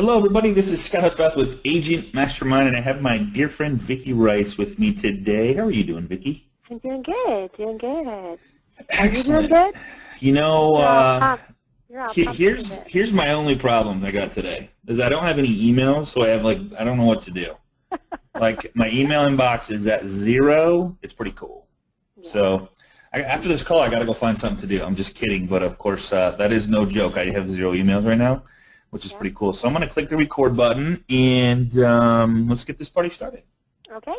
Hello, everybody. This is Scott Husbath with Agent Mastermind, and I have my dear friend Vicki Rice with me today. How are you doing, Vicki? I'm doing good. Doing good. Excellent. You doing good? You know, You're all here's my only problem I got today is I don't have any emails, so I don't know what to do. Like my email inbox is at 0. It's pretty cool. Yeah. So after this call, I got to go find something to do. I'm just kidding, but of course that is no joke. I have 0 emails right now, which is pretty cool. So I'm going to click the record button, and let's get this party started. Okay.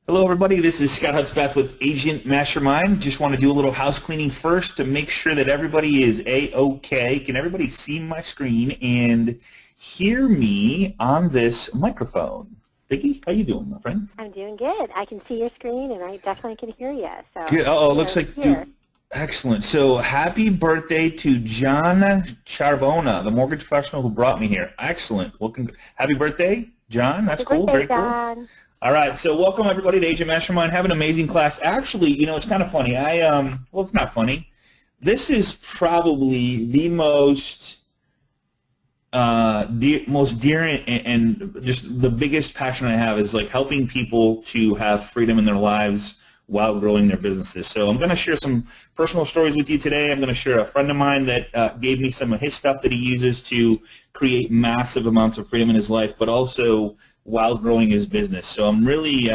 Hello, everybody. This is Scott Husbath with Agent Mastermind. Just want to do a little house cleaning first to make sure that everybody is A-OK. Can everybody see my screen and hear me on this microphone? Vicki, how you doing, my friend? I'm doing good. I can see your screen, and I definitely can hear you. So good. Uh-oh, looks like excellent. So happy birthday to John Charbona, the mortgage professional who brought me here. Excellent. Welcome. Happy birthday, John. That's cool. Very cool. All right, so welcome everybody to Agent Mastermind. Have an amazing class. Actually, you know, it's kind of funny. Well, it's not funny. This is probably the most dear and just the biggest passion I have is like helping people to have freedom in their lives while growing their businesses. So I'm going to share some personal stories with you today. I'm going to share a friend of mine that gave me some of his stuff that he uses to create massive amounts of freedom in his life, but also while growing his business. So I'm really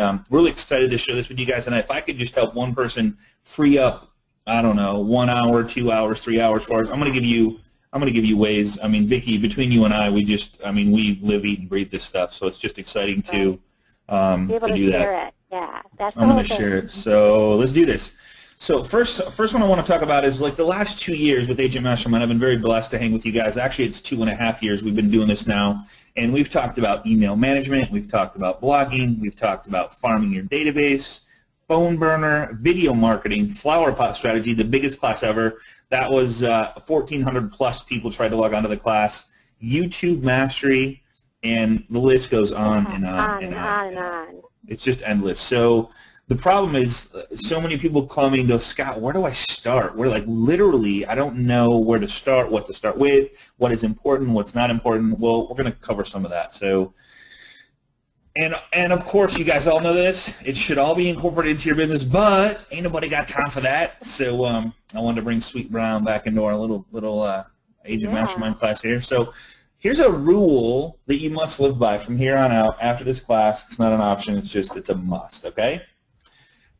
excited to share this with you guys. And if I could just help one person free up, I don't know, 1 hour, 2 hours, 3 hours, 4 hours, I'm going to give you ways. I mean, Vicki, between you and I, we live, eat, and breathe this stuff. So it's just exciting to do that. Yeah, that's I'm going to share it. So let's do this. So first one I want to talk about is like the last 2 years with Agent Mastermind. I've been very blessed to hang with you guys. Actually, it's 2.5 years we've been doing this now. And we've talked about email management. We've talked about blogging. We've talked about farming your database, phone burner, video marketing, flower pot strategy, the biggest class ever. That was 1,400 plus people tried to log onto the class, YouTube mastery, and the list goes on and on and on. It's just endless. So the problem is so many people call me and go, Scott, where do I start? We're like, literally, I don't know where to start, what to start with, what is important, what's not important. Well, we're going to cover some of that. So, and of course, you guys all know this. It should all be incorporated into your business, but ain't nobody got time for that. So I wanted to bring Sweet Brown back into our little Agent Mastermind class here. So here's a rule that you must live by from here on out. After this class, it's not an option. It's a must, okay?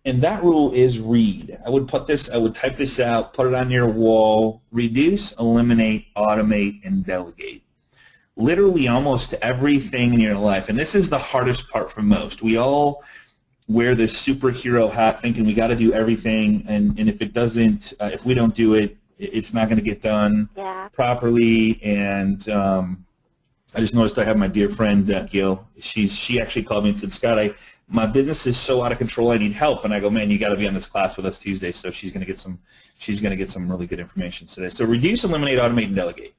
And that rule is read. I would type this out, put it on your wall, reduce, eliminate, automate, and delegate. Literally almost everything in your life, and this is the hardest part for most. We all wear this superhero hat thinking we got to do everything, and if it doesn't, if we don't do it, it's not going to get done properly. And I just noticed I have my dear friend Gil. She actually called me and said, Scott, my business is so out of control. I need help. And I go, man, you got to be on this class with us Tuesday. So she's going to get some really good information today. So reduce, eliminate, automate, and delegate.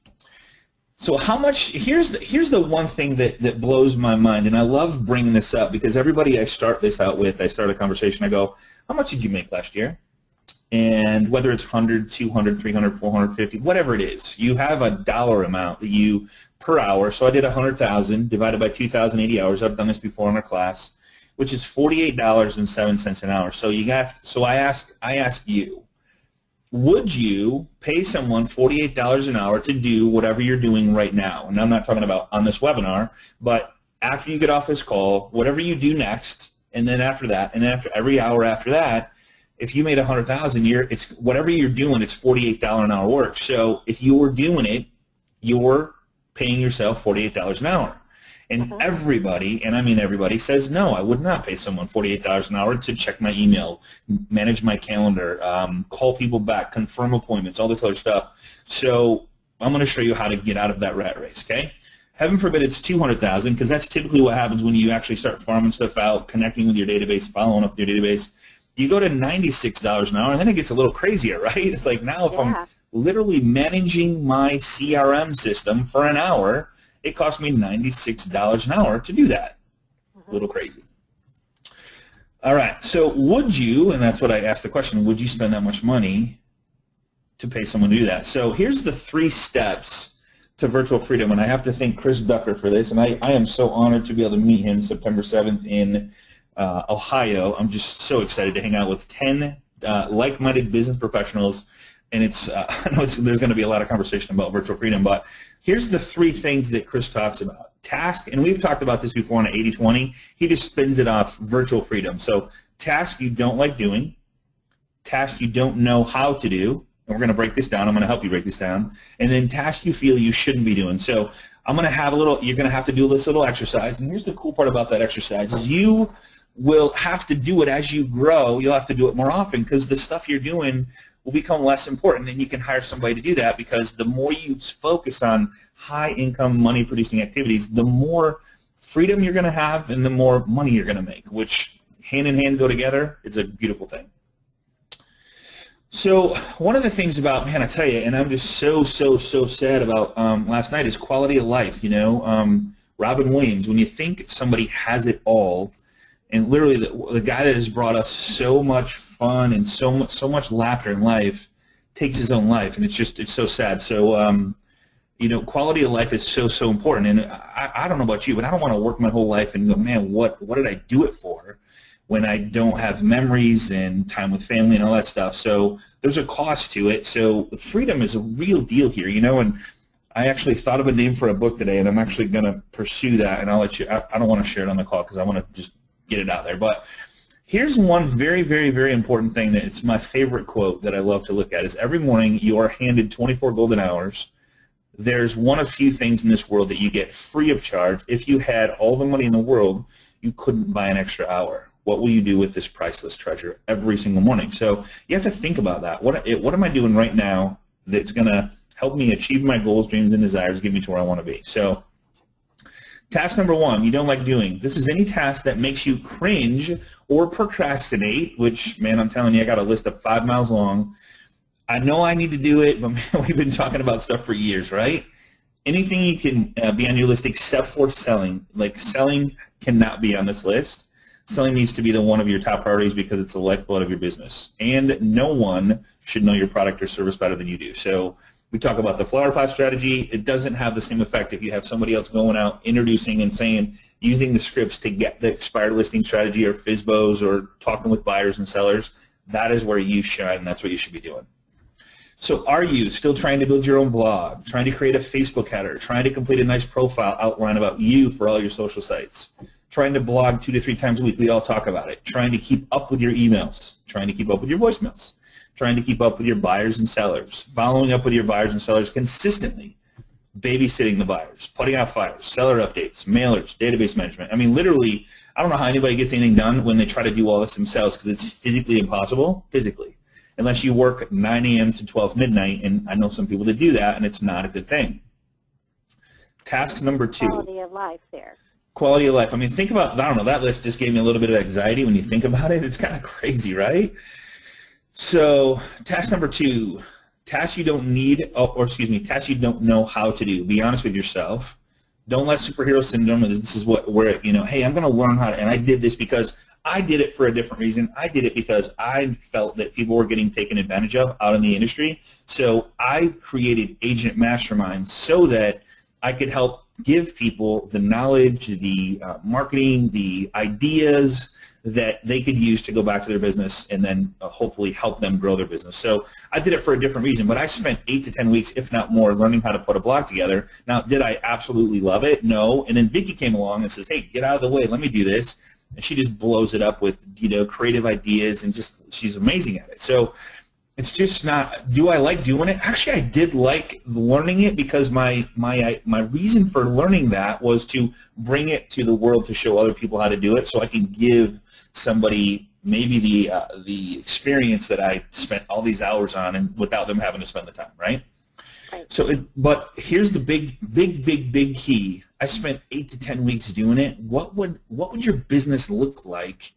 So how much? Here's the one thing that blows my mind, and I love bringing this up because everybody I start this out with, I start a conversation. I go, how much did you make last year? And whether it's 100, 200, 300, 450, whatever it is, you have a dollar amount that you per hour. So I did 100,000 divided by 2,080 hours. I've done this before in our class, which is $48.07 an hour. So I ask you, would you pay someone $48 an hour to do whatever you're doing right now? And I'm not talking about on this webinar, but after you get off this call, whatever you do next, and then after that, and after every hour after that, if you made 100,000, it's whatever you're doing, it's $48 an hour work. So if you're doing it, you're paying yourself $48 an hour. And everybody, and I mean everybody, says, no, I would not pay someone $48 an hour to check my email, manage my calendar, call people back, confirm appointments, all this other stuff. So I'm going to show you how to get out of that rat race, okay? Heaven forbid it's 200,000, because that's typically what happens when you actually start farming stuff out, connecting with your database, following up with your database. You go to $96 an hour, and then it gets a little crazier, right? It's like now if I'm literally managing my CRM system for an hour, it cost me $96 an hour to do that. A little crazy. All right, so would you, and that's what I asked the question, would you spend that much money to pay someone to do that. So here's the 3 steps to virtual freedom, and I have to thank Chris Ducker for this, and I am so honored to be able to meet him September 7th in Ohio. I'm just so excited to hang out with 10 like-minded business professionals, and I know there's going to be a lot of conversation about virtual freedom, but here's the 3 things that Chris talks about. Task, and we've talked about this before on 80-20, he just spins it off virtual freedom. So task you don't like doing, task you don't know how to do, and we're going to break this down. I'm going to help you break this down. And then task you feel you shouldn't be doing. So I'm going to have you're going to have to do this little exercise. And here's the cool part about that exercise is you will have to do it as you grow. You'll have to do it more often because the stuff you're doing will become less important, and you can hire somebody to do that because the more you focus on high-income, money-producing activities, the more freedom you're going to have and the more money you're going to make, which hand-in-hand go together. It's a beautiful thing. So one of the things about, man, I tell you, and I'm just so sad about last night is quality of life. You know, Robin Williams, when you think somebody has it all, and literally the guy that has brought us so much fun and so much laughter in life takes his own life, and it's so sad. So you know, quality of life is so important, and I don't know about you, but I don't want to work my whole life and go, man, what did I do it for, when I don't have memories and time with family and all that stuff. So there's a cost to it. So freedom is a real deal here, you know, and I actually thought of a name for a book today, and I'm actually going to pursue that, and I'll let you, I don't want to share it on the call because I want to just get it out there. But here's one very important thing that it's my favorite quote that I love to look at is every morning you are handed 24 golden hours. There's one of few things in this world that you get free of charge. If you had all the money in the world, you couldn't buy an extra hour. What will you do with this priceless treasure every single morning? So you have to think about that. What am I doing right now that's going to help me achieve my goals, dreams, and desires, get me to where I want to be? So task number 1, you don't like doing. This is any task that makes you cringe or procrastinate, which, man, I'm telling you, I got a list of 5 miles long. I know I need to do it, but man, we've been talking about stuff for years, right? Anything you can be on your list except for selling. Like selling cannot be on this list. Selling needs to be one of your top priorities because it's the lifeblood of your business. And no one should know your product or service better than you do. So we talk about the flower pot strategy. It doesn't have the same effect if you have somebody else going out, introducing and saying, using the scripts to get the expired listing strategy or FSBOs or talking with buyers and sellers. That is where you shine. That's what you should be doing. So are you still trying to build your own blog, trying to create a Facebook header, trying to complete a nice profile outline about you for all your social sites, trying to blog 2 to 3 times a week? We all talk about it. Trying to keep up with your emails, trying to keep up with your voicemails, trying to keep up with your buyers and sellers, following up with your buyers and sellers consistently, babysitting the buyers, putting out fires, seller updates, mailers, database management. I mean, literally, I don't know how anybody gets anything done when they try to do all this themselves because it's physically impossible, unless you work 9 a.m. to 12 midnight, and I know some people that do that, and it's not a good thing. Task number 2. Quality of life there. Quality of life. I mean, think about, I don't know, that list just gave me a little bit of anxiety when you think about it. It's kind of crazy, right? So task number 2, tasks you don't need, tasks you don't know how to do. Be honest with yourself. Don't let superhero syndrome, this is where, you know, hey, I'm going to learn how to, and I did this because I did it for a different reason. I did it because I felt that people were getting taken advantage of out in the industry. So I created Agent Mastermind so that I could help give people the knowledge, the marketing, the ideas that they could use to go back to their business and then hopefully help them grow their business. So I did it for a different reason, but I spent 8 to 10 weeks, if not more, learning how to put a blog together. Now, did I absolutely love it? No. And then Vicky came along and says, hey, get out of the way. Let me do this. And she just blows it up with, you know, creative ideas, and just she's amazing at it. So it's just not, do I like doing it? Actually, I did like learning it because my reason for learning that was to bring it to the world to show other people how to do it so I can give somebody maybe the experience that I spent all these hours on and without them having to spend the time, right? So, but here's the big key. I spent 8 to 10 weeks doing it. What would your business look like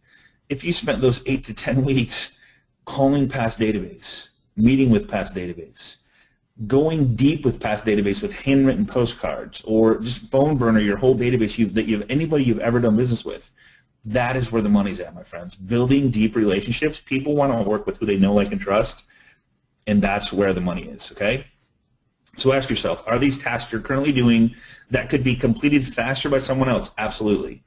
if you spent those 8 to 10 weeks calling past database, meeting with past database, going deep with past database with handwritten postcards, or just phone burner your whole database anybody you've ever done business with? That is where the money's at, my friends. Building deep relationships. People want to work with who they know, like, and trust. and that's where the money is, okay? So ask yourself, are these tasks you're currently doing that could be completed faster by someone else? Absolutely.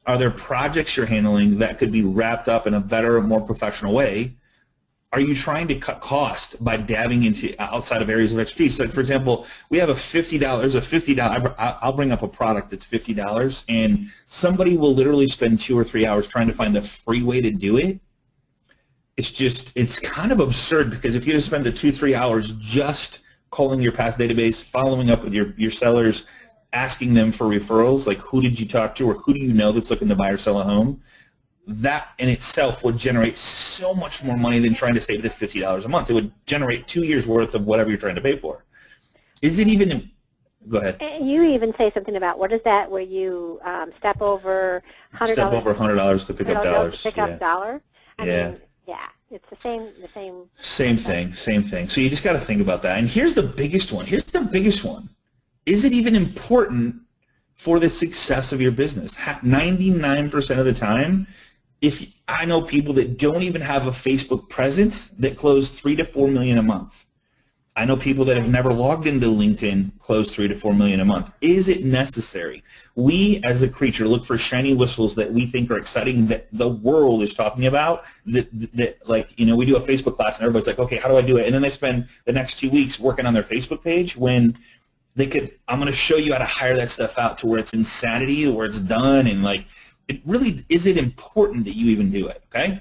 Are there projects you're handling that could be wrapped up in a better, more professional way? Are you trying to cut cost by dabbing into outside of areas of expertise? Like, for example, we have a $50, I'll bring up a product that's $50, and somebody will literally spend 2 or 3 hours trying to find the free way to do it. It's kind of absurd, because if you just spend the 2-3 hours just calling your past database, following up with your sellers, asking them for referrals, like who did you talk to or who do you know that's looking to buy or sell a home, that in itself would generate so much more money than trying to save the $50 a month. It would generate 2 years worth of whatever you're trying to pay for. Is it even, go ahead. You even say something about, what is that, where you step over $100? Step over $100 to pick up dollars. To pick up dollars? I mean, yeah. It's the same. Same thing. So you just got to think about that. And here's the biggest one. Is it even important for the success of your business? 99% of the time, if I know people that don't even have a Facebook presence that close 3 to 4 million a month. I know people that have never logged into LinkedIn close 3 to 4 million a month. Is it necessary? We, as a creature, look for shiny whistles that we think are exciting, that the world is talking about. That like, we do a Facebook class and everybody's like, okay, how do I do it? And then they spend the next 2 weeks working on their Facebook page when they could. I'm going to show you how to hire that stuff out to where it's insanity, where it's done, and like, it really is it important that you even do it? Okay.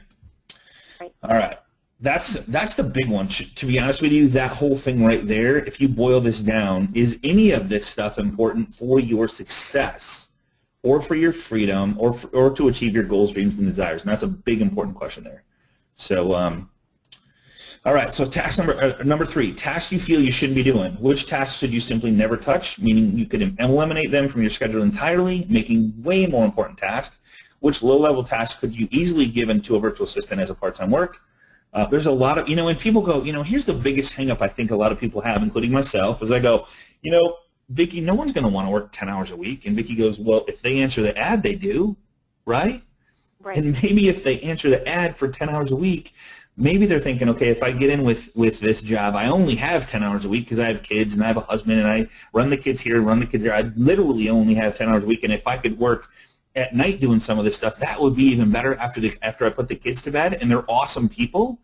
Right. All right. That's the big one. To be honest with you, that whole thing right there, if you boil this down, is any of this stuff important for your success or for your freedom or to achieve your goals, dreams, and desires? And that's a big important question there. So, all right, so task number 3, tasks you feel you shouldn't be doing. Which tasks should you simply never touch, meaning you could eliminate them from your schedule entirely, making way more important tasks? Which low-level tasks could you easily give into a virtual assistant as a part-time work? There's a lot of, when people go, here's the biggest hang-up I think a lot of people have, including myself, is I go, Vicki, no one's going to want to work 10 hours a week. And Vicki goes, well, if they answer the ad, they do, right? Right. And maybe if they answer the ad for 10 hours a week, maybe they're thinking, okay, if I get in with this job, I only have 10 hours a week because I have kids and I have a husband and I run the kids here and run the kids there. I literally only have 10 hours a week. And if I could work at night doing some of this stuff, that would be even better after I put the kids to bed. And they're awesome people.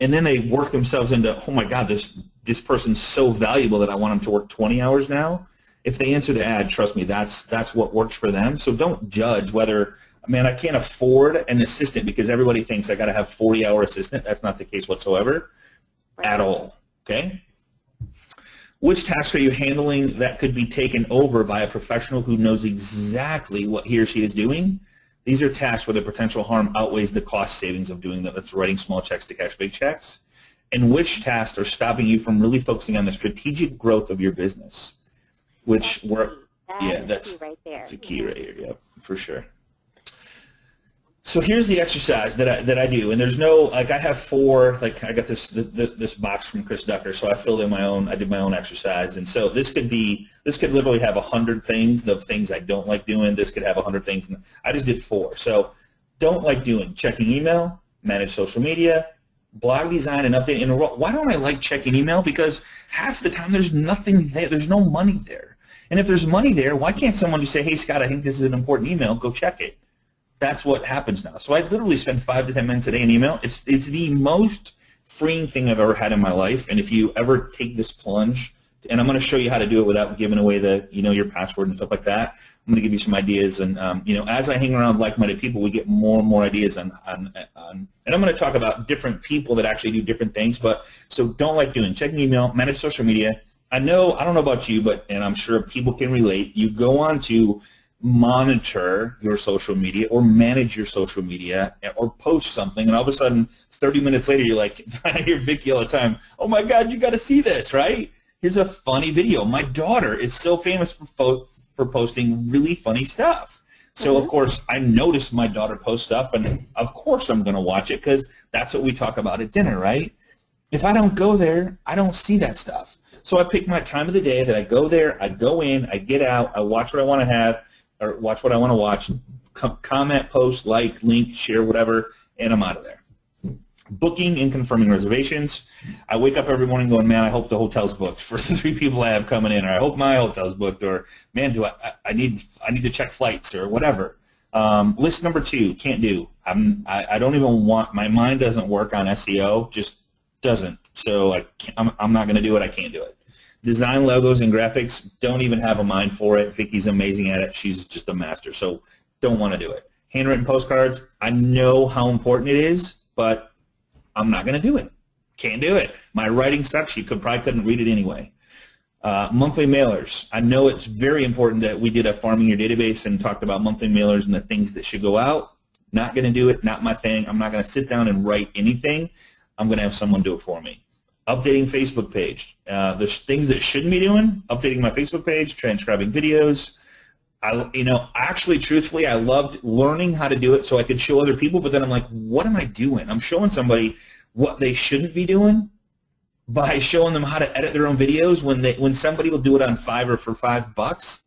And then they work themselves into, oh my God, this person's so valuable that I want them to work 20 hours now. If they answer the ad, trust me, that's what works for them. So don't judge whether, man, I can't afford an assistant because everybody thinks I got to have a 40-hour assistant. That's not the case whatsoever at all, okay? Which tasks are you handling that could be taken over by a professional who knows exactly what he or she is doing? These are tasks where the potential harm outweighs the cost savings of doing that. That's writing small checks to cash big checks. And which tasks are stopping you from really focusing on the strategic growth of your business? Which that's right there. That's a key right here. Yep, for sure. So here's the exercise that I do, and there's no, like, I have 4, like, I got this box from Chris Ducker, so I filled in I did my own exercise, and so this could literally have 100 things, the things I don't like doing. This could have 100 things, and I just did 4. So don't like doing checking email, manage social media, blog design, and update. And why don't I like checking email? Because half the time there's nothing there, there's no money there, and if there's money there, why can't someone just say, hey Scott, I think this is an important email, go check it? That's what happens now. So I literally spend 5 to 10 minutes a day in email. It's the most freeing thing I've ever had in my life. And if you ever take this plunge, and I'm going to show you how to do it without giving away your password and stuff like that. I'm going to give you some ideas. And as I hang around like-minded people, we get more and more ideas and I'm going to talk about different people that actually do different things. But so don't like doing checking email, manage social media. I don't know about you, and I'm sure people can relate. You go on to monitor your social media or manage your social media or post something, and all of a sudden 30 minutes later you're like, I hear Vicki all the time, oh my God, you got to see this, right? Here's a funny video. My daughter is so famous for posting really funny stuff. So of course I noticed my daughter post stuff, and of course I'm going to watch it because that's what we talk about at dinner, right? If I don't go there, I don't see that stuff. So I pick my time of the day that I go there, I go in, I get out, I watch what I want to have, or watch what I want to watch, comment, post, like, link, share, whatever, and I'm out of there. Booking and confirming reservations. I wake up every morning going, man, I hope the hotel's booked for the 3 people I have coming in, or I hope my hotel's booked, or man, I need to check flights or whatever. List number 2, can't do. I don't even want, my mind doesn't work on SEO, just doesn't. So I'm not going to do it. I can't do it. Design logos and graphics, don't even have a mind for it. Vicky's amazing at it. She's just a master, so don't want to do it. Handwritten postcards, I know how important it is, but I'm not going to do it. Can't do it. My writing sucks. You probably couldn't read it anyway. Monthly mailers. I know it's very important that we did a farming your database and talked about monthly mailers and the things that should go out. Not going to do it. Not my thing. I'm not going to sit down and write anything. I'm going to have someone do it for me. Updating Facebook page. There's things that shouldn't be doing. Updating my Facebook page, transcribing videos. Actually, truthfully, I loved learning how to do it so I could show other people, but then I'm like, what am I doing? I'm showing somebody what they shouldn't be doing by showing them how to edit their own videos when somebody will do it on Fiverr for $5.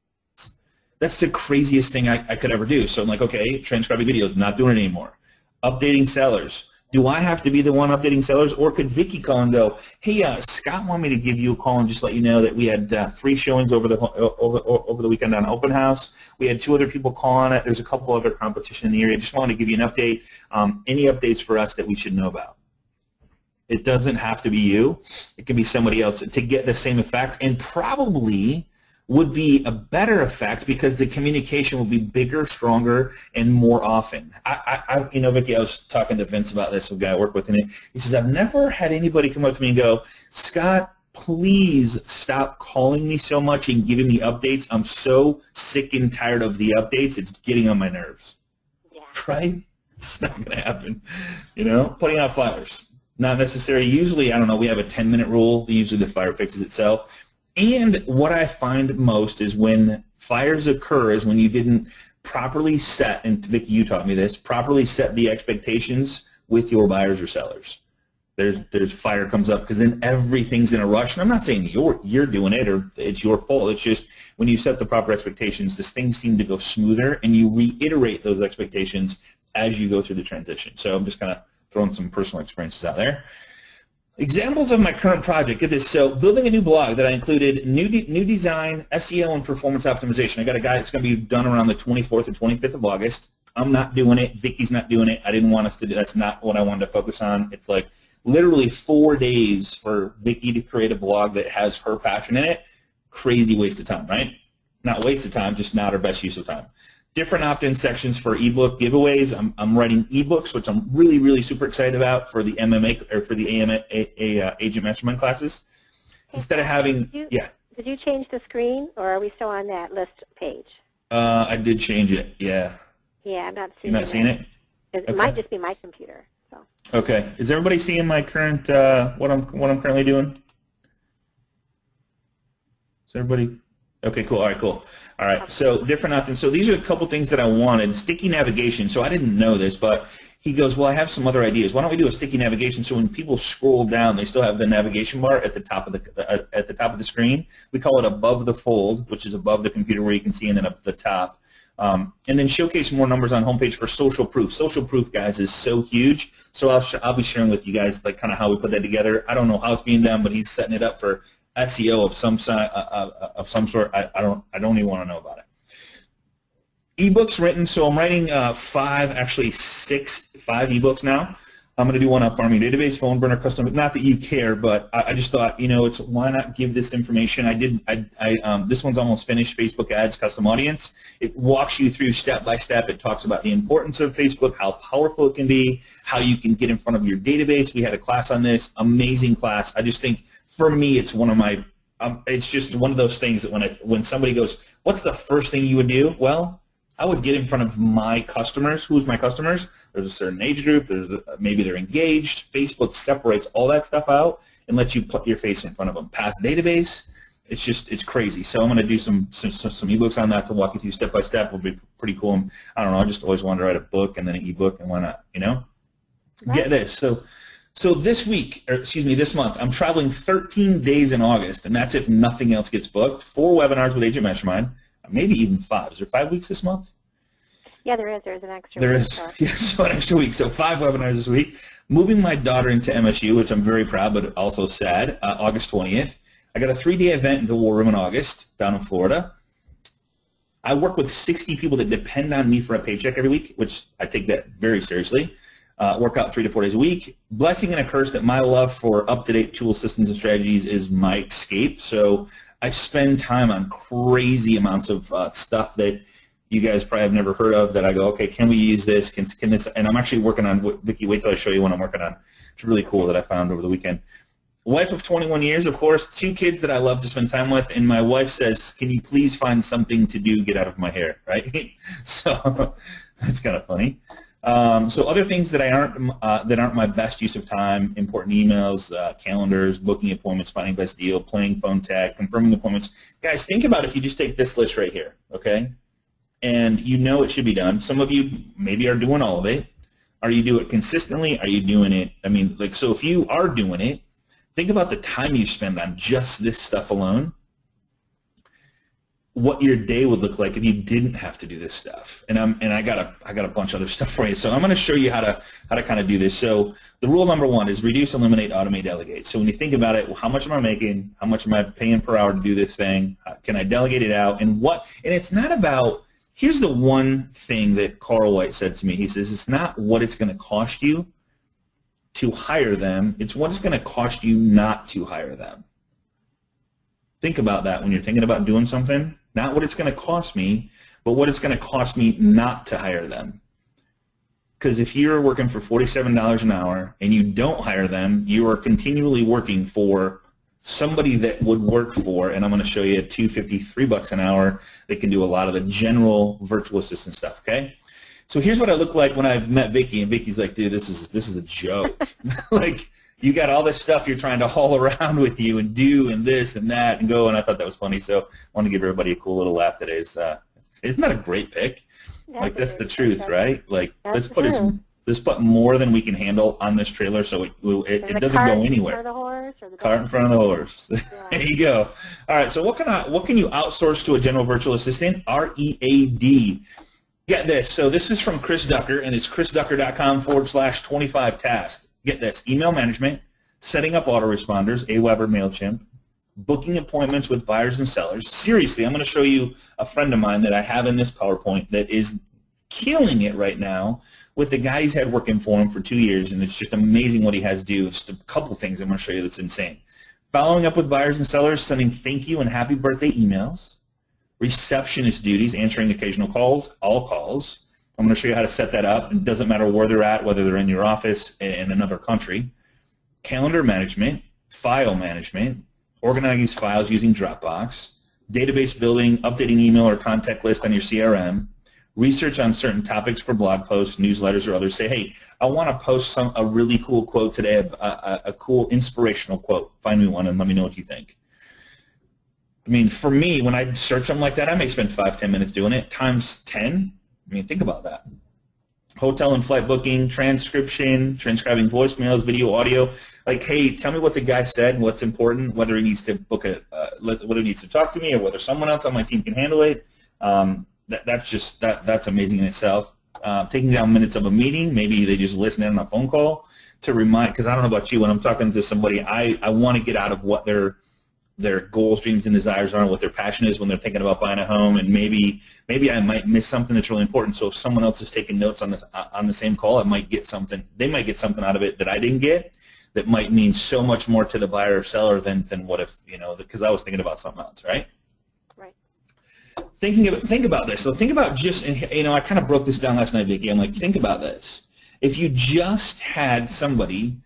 That's the craziest thing I could ever do. So I'm like, okay, transcribing videos, not doing it anymore. Updating sellers. Do I have to be the one updating sellers, or could Vicky call and go, hey, Scott wanted me to give you a call and just let you know that we had 3 showings over the weekend on Open House. We had 2 other people call on it. There's a couple other competition in the area. Just wanted to give you an update. Any updates for us that we should know about? It doesn't have to be you. It can be somebody else to get the same effect, and probably would be a better effect because the communication will be bigger, stronger, and more often. Vicky, I was talking to Vince about this, a guy I work with, and he says, I've never had anybody come up to me and go, Scott, please stop calling me so much and giving me updates. I'm so sick and tired of the updates. It's getting on my nerves. Yeah. Right? It's not going to happen. Putting out flyers. Not necessary. Usually, I don't know, we have a 10-minute rule. Usually the flyer fixes itself. And what I find most is when fires occur is when you didn't properly set, and Vicki, you taught me this, properly set the expectations with your buyers or sellers. There's fire comes up because then everything's in a rush. And I'm not saying you're doing it or it's your fault. It's just when you set the proper expectations, this things seem to go smoother, and you reiterate those expectations as you go through the transition. So I'm just kind of throwing some personal experiences out there. Examples of my current project. Get this. So building a new blog that I included new design, SEO, and performance optimization. I got a guy that's going to be done around the 24th or 25th of August. I'm not doing it. Vicky's not doing it. I didn't want us to do. That's not what I wanted to focus on. It's like literally 4 days for Vicky to create a blog that has her passion in it. Crazy waste of time, right? Not waste of time, just not our best use of time. Different opt-in sections for ebook giveaways. I'm writing ebooks, which I'm really, really super excited about for the MMA or for the Agent Mastermind classes. Instead of having, yeah. Did you change the screen, or are we still on that list page? I did change it. Yeah. Yeah, I'm not seeing. You're not seeing it? It might just be my computer. So. Okay. Is everybody seeing my current what I'm currently doing? Is everybody? Okay, cool. All right, cool. All right, so different options. So these are a couple things that I wanted. Sticky navigation. So I didn't know this, but he goes, well, I have some other ideas. Why don't we do a sticky navigation so when people scroll down, they still have the navigation bar at the top of the screen. We call it above the fold, which is above the computer where you can see, and then up at the top. And then showcase more numbers on homepage for social proof. Social proof, guys, is so huge. So I'll be sharing with you guys like kind of how we put that together. I don't know how it's being done, but he's setting it up for SEO of some sort. I don't even want to know about it. Ebooks written. So I'm writing 5 ebooks now. I'm going to do one on farming database, phone burner, custom. Not that you care, but I just thought, it's why not give this information. This one's almost finished. Facebook ads, custom audience. It walks you through step by step. It talks about the importance of Facebook, how powerful it can be, how you can get in front of your database. We had a class on this, amazing class. I just think for me, it's one of my. It's just one of those things that when somebody goes, what's the first thing you would do? Well, I would get in front of my customers. Who's my customers? There's a certain age group. Maybe they're engaged. Facebook separates all that stuff out and lets you put your face in front of them. Past database, it's crazy. So I'm going to do some ebooks on that to walk you through step by step. Will be pretty cool. And I don't know. I just always wanted to write a book and then an ebook, and why not? Right. Get this. So this month, I'm traveling 13 days in August, and that's if nothing else gets booked. 4 webinars with Agent Mastermind. Maybe even 5. Is there 5 weeks this month? Yeah, there is. There's an extra There week. is, yeah, so an extra week. So 5 webinars this week. Moving my daughter into MSU, which I'm very proud but also sad, August 20th. I got a 3-day event in the War Room in August down in Florida. I work with 60 people that depend on me for a paycheck every week, which I take that very seriously. Work out 3 to 4 days a week. Blessing and a curse that my love for up-to-date tools, systems, and strategies is my escape. So I spend time on crazy amounts of stuff that you guys probably have never heard of that I go, okay, can we use this? Can this? And I'm actually working on, Vicki, wait till I show you what I'm working on. It's really cool that I found over the weekend. Wife of 21 years, of course, 2 kids that I love to spend time with, and my wife says, can you please find something to do, get out of my hair, right? So that's kind of funny. So other things that aren't my best use of time: important emails, calendars, booking appointments, finding best deal, playing phone tag, confirming appointments. Guys, think about if you just take this list right here, okay? And you know it should be done. Some of you maybe are doing all of it. Are you doing it consistently? Are you doing it? I mean, like, so if you are doing it, think about the time you spend on just this stuff alone, what your day would look like if you didn't have to do this stuff. And I got a bunch of other stuff for you. So I'm going to show you how to kind of do this. So the rule number 1 is reduce, eliminate, automate, delegate. So when you think about it, well, how much am I making? How much am I paying per hour to do this thing? Can I delegate it out? And it's not about, here's the one thing that Carl White said to me. He says, it's not what it's going to cost you to hire them, it's what it's going to cost you not to hire them. Think about that when you're thinking about doing something. Not what it's going to cost me, but what it's going to cost me not to hire them. Because if you're working for $47 an hour and you don't hire them, you are continually working for somebody that would work for, and I'm going to show you $253 an hour that can do a lot of the general virtual assistant stuff, okay? So here's what I look like when I met Vicki, and Vicki's like, dude, this is a joke. Like, you got all this stuff you're trying to haul around with you and do and this and that and go, and I thought that was funny, so I want to give everybody a cool little laugh today. Isn't that a great pick? Like, that's the truth, right? Like, let's put more than we can handle on this trailer so it doesn't go anywhere. Cart in front of the horse. Yeah. There you go. All right, so what can you outsource to a general virtual assistant? READ. Get this. So this is from Chris Ducker, and it's chrisducker.com/25 tasks. Get this. Email management, setting up autoresponders, Aweber, MailChimp, booking appointments with buyers and sellers. Seriously, I'm going to show you a friend of mine that I have in this PowerPoint that is killing it right now with the guy he's had working for him for 2 years, and it's just amazing what he has to do. It's a couple things I'm going to show you that's insane. Following up with buyers and sellers, sending thank you and happy birthday emails. Receptionist duties, answering occasional calls, all calls. I'm going to show you how to set that up. It doesn't matter where they're at, whether they're in your office in another country. Calendar management, file management, organize files using Dropbox, database building, updating email or contact list on your CRM, research on certain topics for blog posts, newsletters, or others. Say, hey, I want to post a really cool quote today, a cool inspirational quote. Find me one and let me know what you think. I mean, for me, when I search something like that, I may spend 5-10 minutes doing it. Times 10, I mean, think about that. Hotel and flight booking, transcription, transcribing voicemails, video, audio. Like, hey, tell me what the guy said, what's important, whether he needs to book whether he needs to talk to me, or whether someone else on my team can handle it. That's amazing in itself. Taking down minutes of a meeting, maybe they just listen in on a phone call to remind. Because I don't know about you, when I'm talking to somebody, I want to get out of what their goals, dreams, and desires are, and what their passion is when they're thinking about buying a home, and maybe I might miss something that's really important. So if someone else is taking notes on the same call, they might get something out of it that I didn't get, that might mean so much more to the buyer or seller than what if, because I was thinking about something else, right? Right. Think about this. So think about just, I kind of broke this down last night, Vicki. I'm like, think about this. If you just had somebody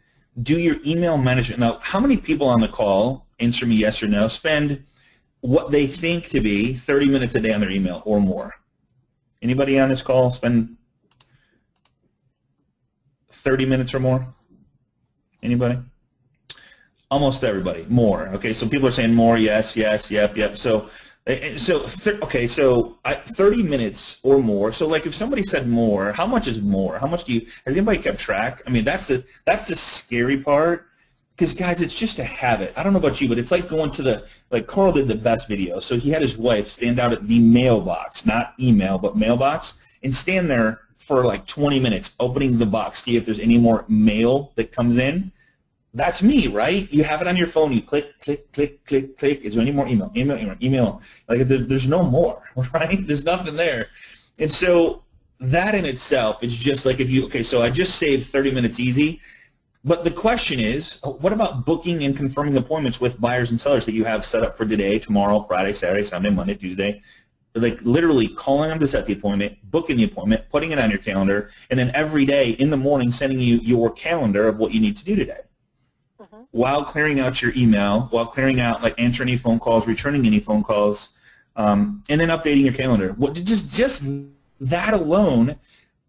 do your email management. Now, how many people on the call, answer me yes or no, spend what they think to be 30 minutes a day on their email or more? Anybody on this call spend 30 minutes or more? Anybody? Almost everybody. More. Okay, so people are saying more, yes, yes, yep, yep. So 30 minutes or more. So like if somebody said more, how much is more? How much has anybody kept track? I mean, that's the scary part. Because, guys, it's just a habit. I don't know about you, but it's like going to like Carl did the best video. So he had his wife stand out at the mailbox, not email, but mailbox, and stand there for like 20 minutes opening the box, see if there's any more mail that comes in. That's me, right? You have it on your phone. You click, click, click, click, click. Is there any more email? Email, email, email. Like there's no more, right? There's nothing there. And so that in itself is just like if you, okay, so I just saved 30 minutes easy. But the question is, what about booking and confirming appointments with buyers and sellers that you have set up for today, tomorrow, Friday, Saturday, Sunday, Monday, Tuesday? Like literally calling them to set the appointment, booking the appointment, putting it on your calendar, and then every day in the morning sending you your calendar of what you need to do today. While clearing out your email, while clearing out, like answering any phone calls, returning any phone calls, and then updating your calendar. Just that alone,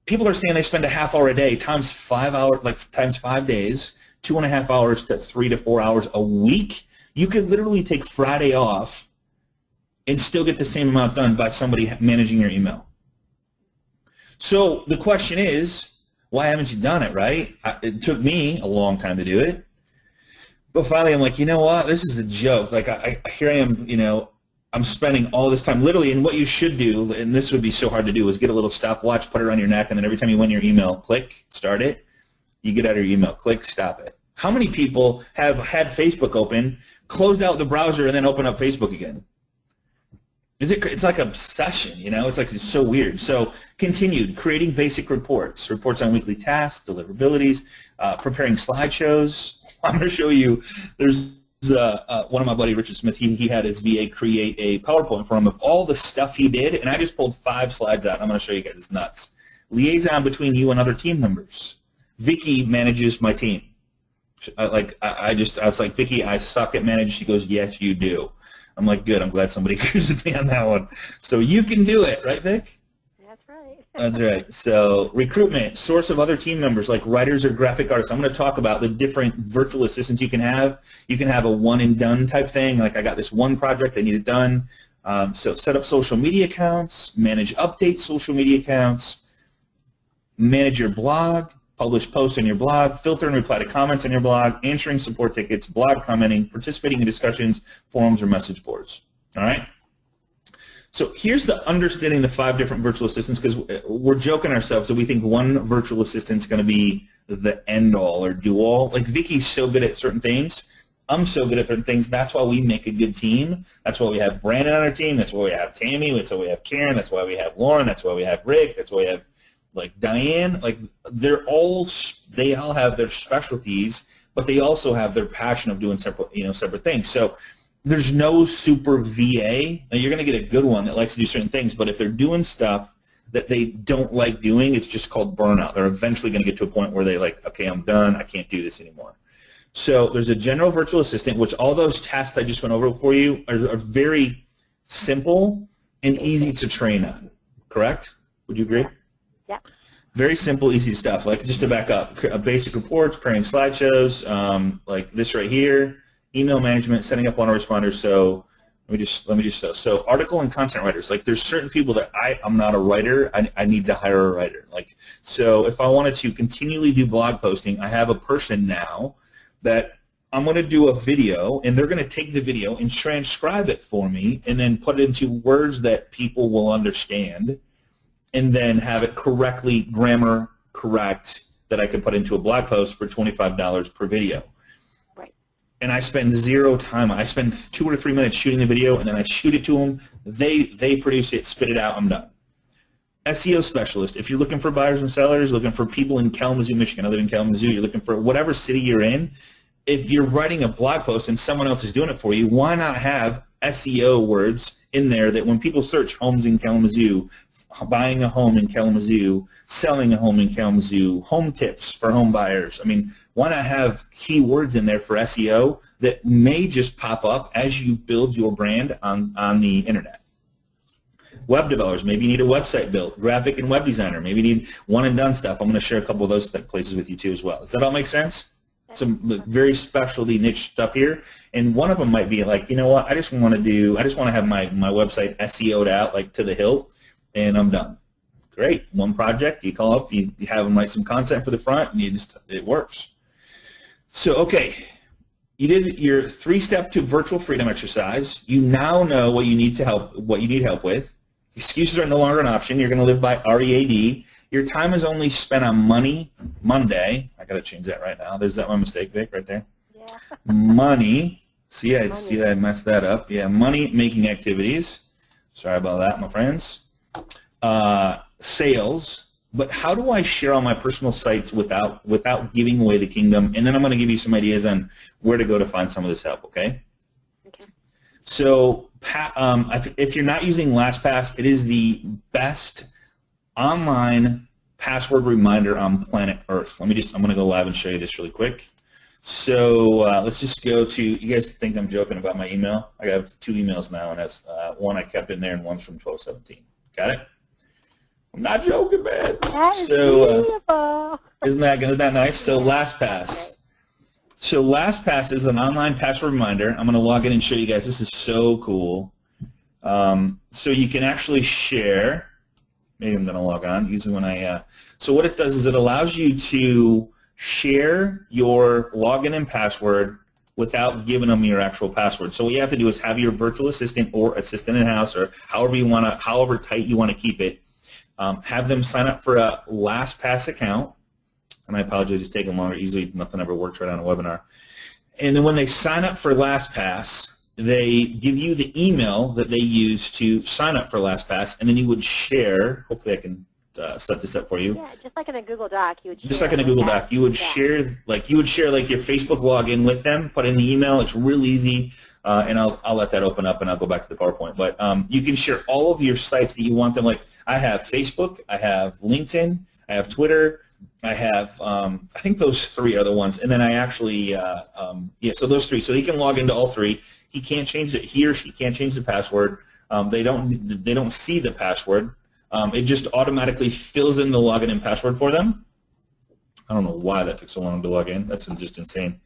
people are saying they spend a half hour a day times 5 hours, like times 5 days, 2.5 hours to 3 to 4 hours a week. You could literally take Friday off and still get the same amount done by somebody managing your email. So the question is, why haven't you done it, right? It took me a long time to do it. But finally, I'm like, you know what? This is a joke. Like, here I am, you know, I'm spending all this time, literally, and what you should do, and this would be so hard to do, is get a little stopwatch, put it on your neck, and then every time you win your email, click, start it. You get out of your email, click, stop it. How many people have had Facebook open, closed out the browser, and then open up Facebook again? It's like obsession, you know? It's like it's so weird. So continued, creating basic reports on weekly tasks, deliverables, preparing slideshows. I'm going to show you, there's one of my buddy, Richard Smith, he had his VA create a PowerPoint for him of all the stuff he did, and I just pulled 5 slides out. I'm going to show you guys. It's nuts. Liaison between you and other team members. Vicky manages my team. I was like, Vicky, I suck at managing. She goes, yes, you do. I'm like, good. I'm glad somebody agrees with me on that one. So you can do it, right, Vic? That's right. That's right. So recruitment, source of other team members like writers or graphic artists. I'm going to talk about the different virtual assistants you can have. You can have a one and done type thing. Like I got this one project, I need it done. So set up social media accounts, manage update social media accounts, manage your blog, publish posts on your blog, filter and reply to comments on your blog, answering support tickets, blog commenting, participating in discussions, forums, or message boards. All right? So here's the understanding the 5 different virtual assistants, because we're joking ourselves that we think one virtual assistant is going to be the end-all or do-all. Like Vicky's so good at certain things. I'm so good at certain things. That's why we make a good team. That's why we have Brandon on our team. That's why we have Tammy. That's why we have Karen. That's why we have Lauren. That's why we have Rick. That's why we have like Diane. Like they all have their specialties, but they also have their passion of doing separate things. So there's no super VA. Now you're going to get a good one that likes to do certain things, but if they're doing stuff that they don't like doing, it's just called burnout. They're eventually going to get to a point where they're like, okay, I'm done. I can't do this anymore. So there's a general virtual assistant, which all those tasks I just went over for you are very simple and easy to train on. Correct? Would you agree? Yeah. Very simple, easy stuff. Like just to back up, basic reports, preparing slideshows, like this right here, email management, setting up autoresponders. So let me just so article and content writers. Like there's certain people that I'm not a writer. I need to hire a writer. Like so, if I wanted to continually do blog posting, I have a person now that I'm going to do a video, and they're going to take the video and transcribe it for me, and then put it into words that people will understand, and then have it correctly grammar correct that I can put into a blog post for $25 per video. Right. And I spend 0 time. I spend 2 or 3 minutes shooting the video, and then I shoot it to them. They produce it, spit it out. I'm done. SEO specialist. If you're looking for buyers and sellers, looking for people in Kalamazoo, Michigan, I live in Kalamazoo, you're looking for whatever city you're in, if you're writing a blog post and someone else is doing it for you, why not have SEO words in there that when people search homes in Kalamazoo, buying a home in Kalamazoo, selling a home in Kalamazoo, home tips for home buyers. I mean, why not have keywords in there for SEO that may just pop up as you build your brand on the internet? Web developers, maybe you need a website built. Graphic and web designer, maybe you need one and done stuff. I'm going to share a couple of those places with you too as well. Does that all make sense? Some very specialty niche stuff here, and one of them might be like, you know what, I just want to have my website SEO'd out like to the hilt, and I'm done. Great, one project, you call up, you have them write some content for the front, and it works. So okay, you did your 3-step to virtual freedom exercise. You now know what you need help with. Excuses are no longer an option. You're going to live by READ. Your time is only spent on Monday. I got to change that right now. Is that my mistake, Vic, right there? Yeah. Money. See, I see that I messed that up. Yeah, money-making activities. Sorry about that, my friends. Sales. But how do I share on my personal sites without giving away the kingdom? And then I'm going to give you some ideas on where to go to find some of this help, okay? Okay. So if you're not using LastPass, it is the best online password reminder on planet Earth. I'm going to go live and show you this really quick. So let's just go to, you guys think I'm joking about my email? I have 2 emails now, and that's one I kept in there and one's from 12/17. Got it? I'm not joking, man. That is beautiful. Isn't that nice? So LastPass. So LastPass is an online password reminder. I'm going to log in and show you guys. This is so cool. So you can actually share. Maybe I'm going to log on. Usually when so what it does is it allows you to share your login and password without giving them your actual password. So what you have to do is have your virtual assistant or assistant in-house, or however tight you want to keep it, have them sign up for a LastPass account. And I apologize, it's taking longer. Usually nothing ever works right on a webinar. And then when they sign up for LastPass, they give you the email that they use to sign up for LastPass, and then you would share. Hopefully I can set this up for you. Yeah, just like in a Google Doc, you would share. Just like in a Google Doc, you would share your Facebook login with them. Put in the email. It's real easy, and I'll let that open up, and I'll go back to the PowerPoint. But you can share all of your sites that you want them. Like I have Facebook, I have LinkedIn, I have Twitter. I have, I think those 3 are the ones, and then I actually, so those 3. So he can log into all 3. He can't change it. He or she can't change the password. They don't see the password. It just automatically fills in the login and password for them. I don't know why that took so long to log in. That's just insane.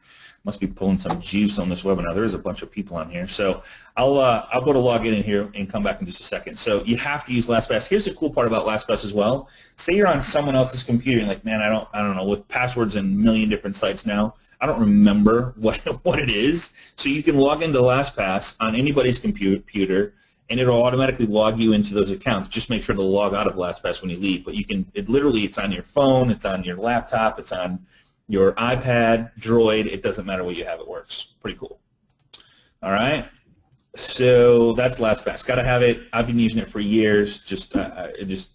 Must be pulling some juice on this webinar. There is a bunch of people on here. So I'll go to log in here and come back in just a second. So you have to use LastPass. Here's the cool part about LastPass as well. Say you're on someone else's computer and like, man, I don't know, with passwords and a million different sites now, I don't remember what it is. So you can log into LastPass on anybody's computer, and it'll automatically log you into those accounts. Just make sure to log out of LastPass when you leave. But you can, it's on your phone, it's on your laptop, it's on your iPad, Droid, it doesn't matter what you have, it works. Pretty cool. All right, so that's LastPass. Got to have it. I've been using it for years. It just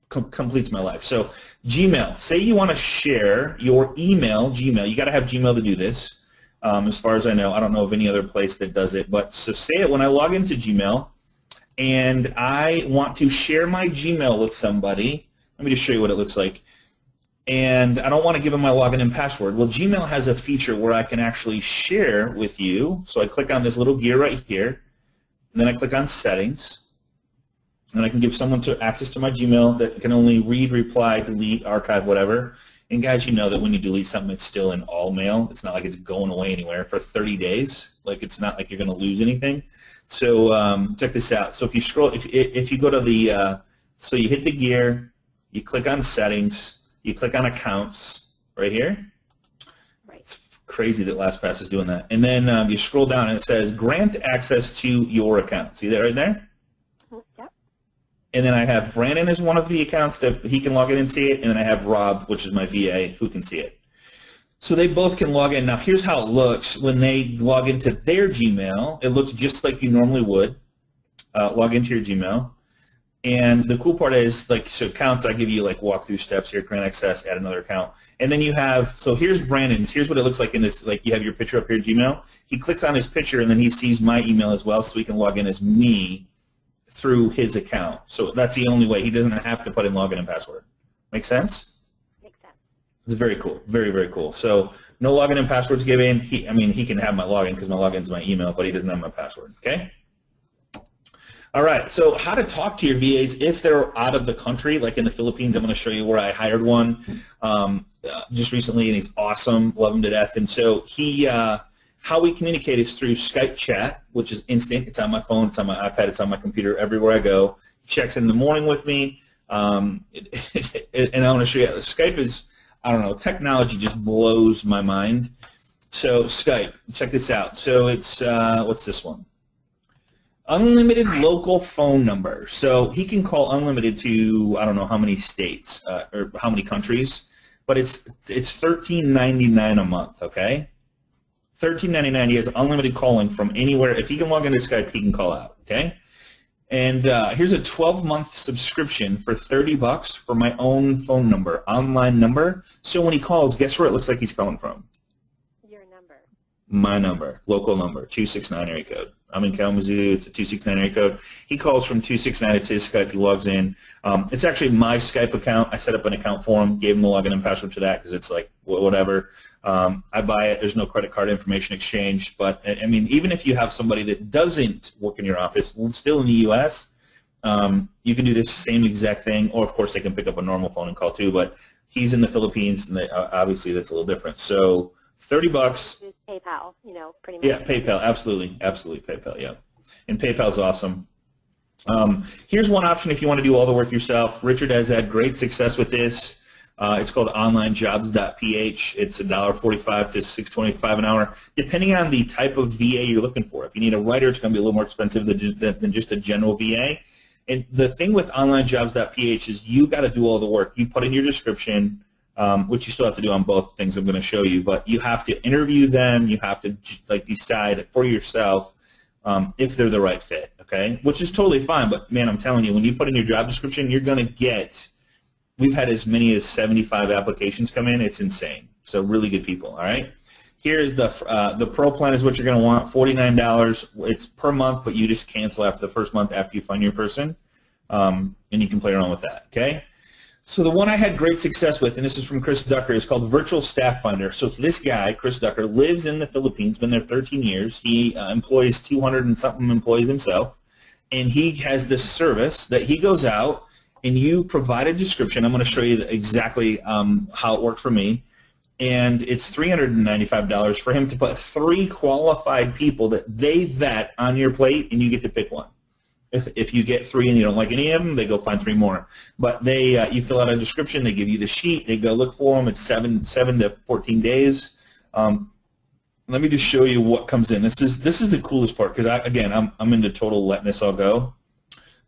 completes my life. So Gmail. Say you want to share your email, Gmail. You got to have Gmail to do this. As far as I know, I don't know of any other place that does it. But so say it when I log into Gmail, and I want to share my Gmail with somebody. Let me just show you what it looks like. And I don't want to give them my login and password. Well, Gmail has a feature where I can actually share with you. So I click on this little gear right here, and then I click on Settings, and I can give someone access to my Gmail that can only read, reply, delete, archive, whatever. And guys, you know that when you delete something, it's still in all mail. It's not like it's going away anywhere for 30 days. Like it's not like you're going to lose anything. So check this out. So if you scroll, if you go to the, so you hit the gear, you click on Settings. You click on Accounts right here. Right. It's crazy that LastPass is doing that. And then you scroll down and it says Grant access to your account. See that right there? Yep. And then I have Brandon as one of the accounts that he can log in and see it. And then I have Rob, which is my VA, who can see it. So they both can log in. Now here's how it looks when they log into their Gmail. It looks just like you normally would. Log into your Gmail. And the cool part is, like, so accounts, I give you, like, walkthrough steps here, grant access, add another account. And then you have, so here's Brandon's. Here's what it looks like in this, like, you have your picture up here in Gmail. He clicks on his picture, and then he sees my email as well, so he can log in as me through his account. So that's the only way. He doesn't have to put in login and password. Make sense? Makes sense. It's very cool. Very, very cool. So no login and passwords given. He can have my login because my login is my email, but he doesn't have my password. Okay? All right, so how to talk to your VAs if they're out of the country, like in the Philippines. I'm going to show you where I hired one just recently, and he's awesome, love him to death. And so how we communicate is through Skype chat, which is instant. It's on my phone, it's on my iPad, it's on my computer, everywhere I go. He checks in the morning with me, and I want to show you. Skype is, I don't know, technology just blows my mind. So Skype, check this out. So it's, what's this one? Unlimited local phone number. So he can call unlimited to, I don't know how many states or how many countries, but it's $13.99 a month, okay? $13.99. He has unlimited calling from anywhere. If he can log into Skype, he can call out, okay? And here's a 12-month subscription for $30 for my own phone number, online number. So when he calls, guess where it looks like he's calling from? Your number. My number, local number, 269 area code. I'm in Kalamazoo. It's a 269 area code. He calls from 269. It's his Skype. He logs in. It's actually my Skype account. I set up an account for him, gave him a login and password to that because it's like whatever. I buy it. There's no credit card information exchange. But, I mean, even if you have somebody that doesn't work in your office, still in the U.S., you can do this same exact thing. Or, of course, they can pick up a normal phone and call too. But he's in the Philippines, and obviously that's a little different. So $30. PayPal, you know, pretty much. Yeah, PayPal, absolutely, PayPal, yeah. And PayPal's awesome. Here's one option if you want to do all the work yourself. Richard has had great success with this. It's called onlinejobs.ph. It's $1.45 to $6.25 an hour, depending on the type of VA you're looking for. If you need a writer, it's going to be a little more expensive than just a general VA. And the thing with onlinejobs.ph is you got to do all the work. You put in your description, which you still have to do on both things I'm going to show you, but you have to interview them. You have to like decide for yourself if they're the right fit, okay? Which is totally fine, but man, I'm telling you, when you put in your job description, you're going to get, we've had as many as 75 applications come in. It's insane. So really good people, all right? Here's the Pro plan is what you're going to want, $49. It's per month, but you just cancel after the first month after you find your person, and you can play around with that, okay? So the one I had great success with, and this is from Chris Ducker, is called Virtual Staff Finder. So this guy, Chris Ducker, lives in the Philippines, been there 13 years. He employs 200 and something employees himself, and he has this service that he goes out and you provide a description. I'm going to show you exactly how it worked for me, and it's $395 for him to put 3 qualified people that they vet on your plate, and you get to pick one. If you get 3 and you don't like any of them, they go find 3 more. But they, you fill out a description, they give you the sheet, they go look for them. It's 7 to 14 days. Let me just show you what comes in. This is the coolest part because again I'm into total letting this all go.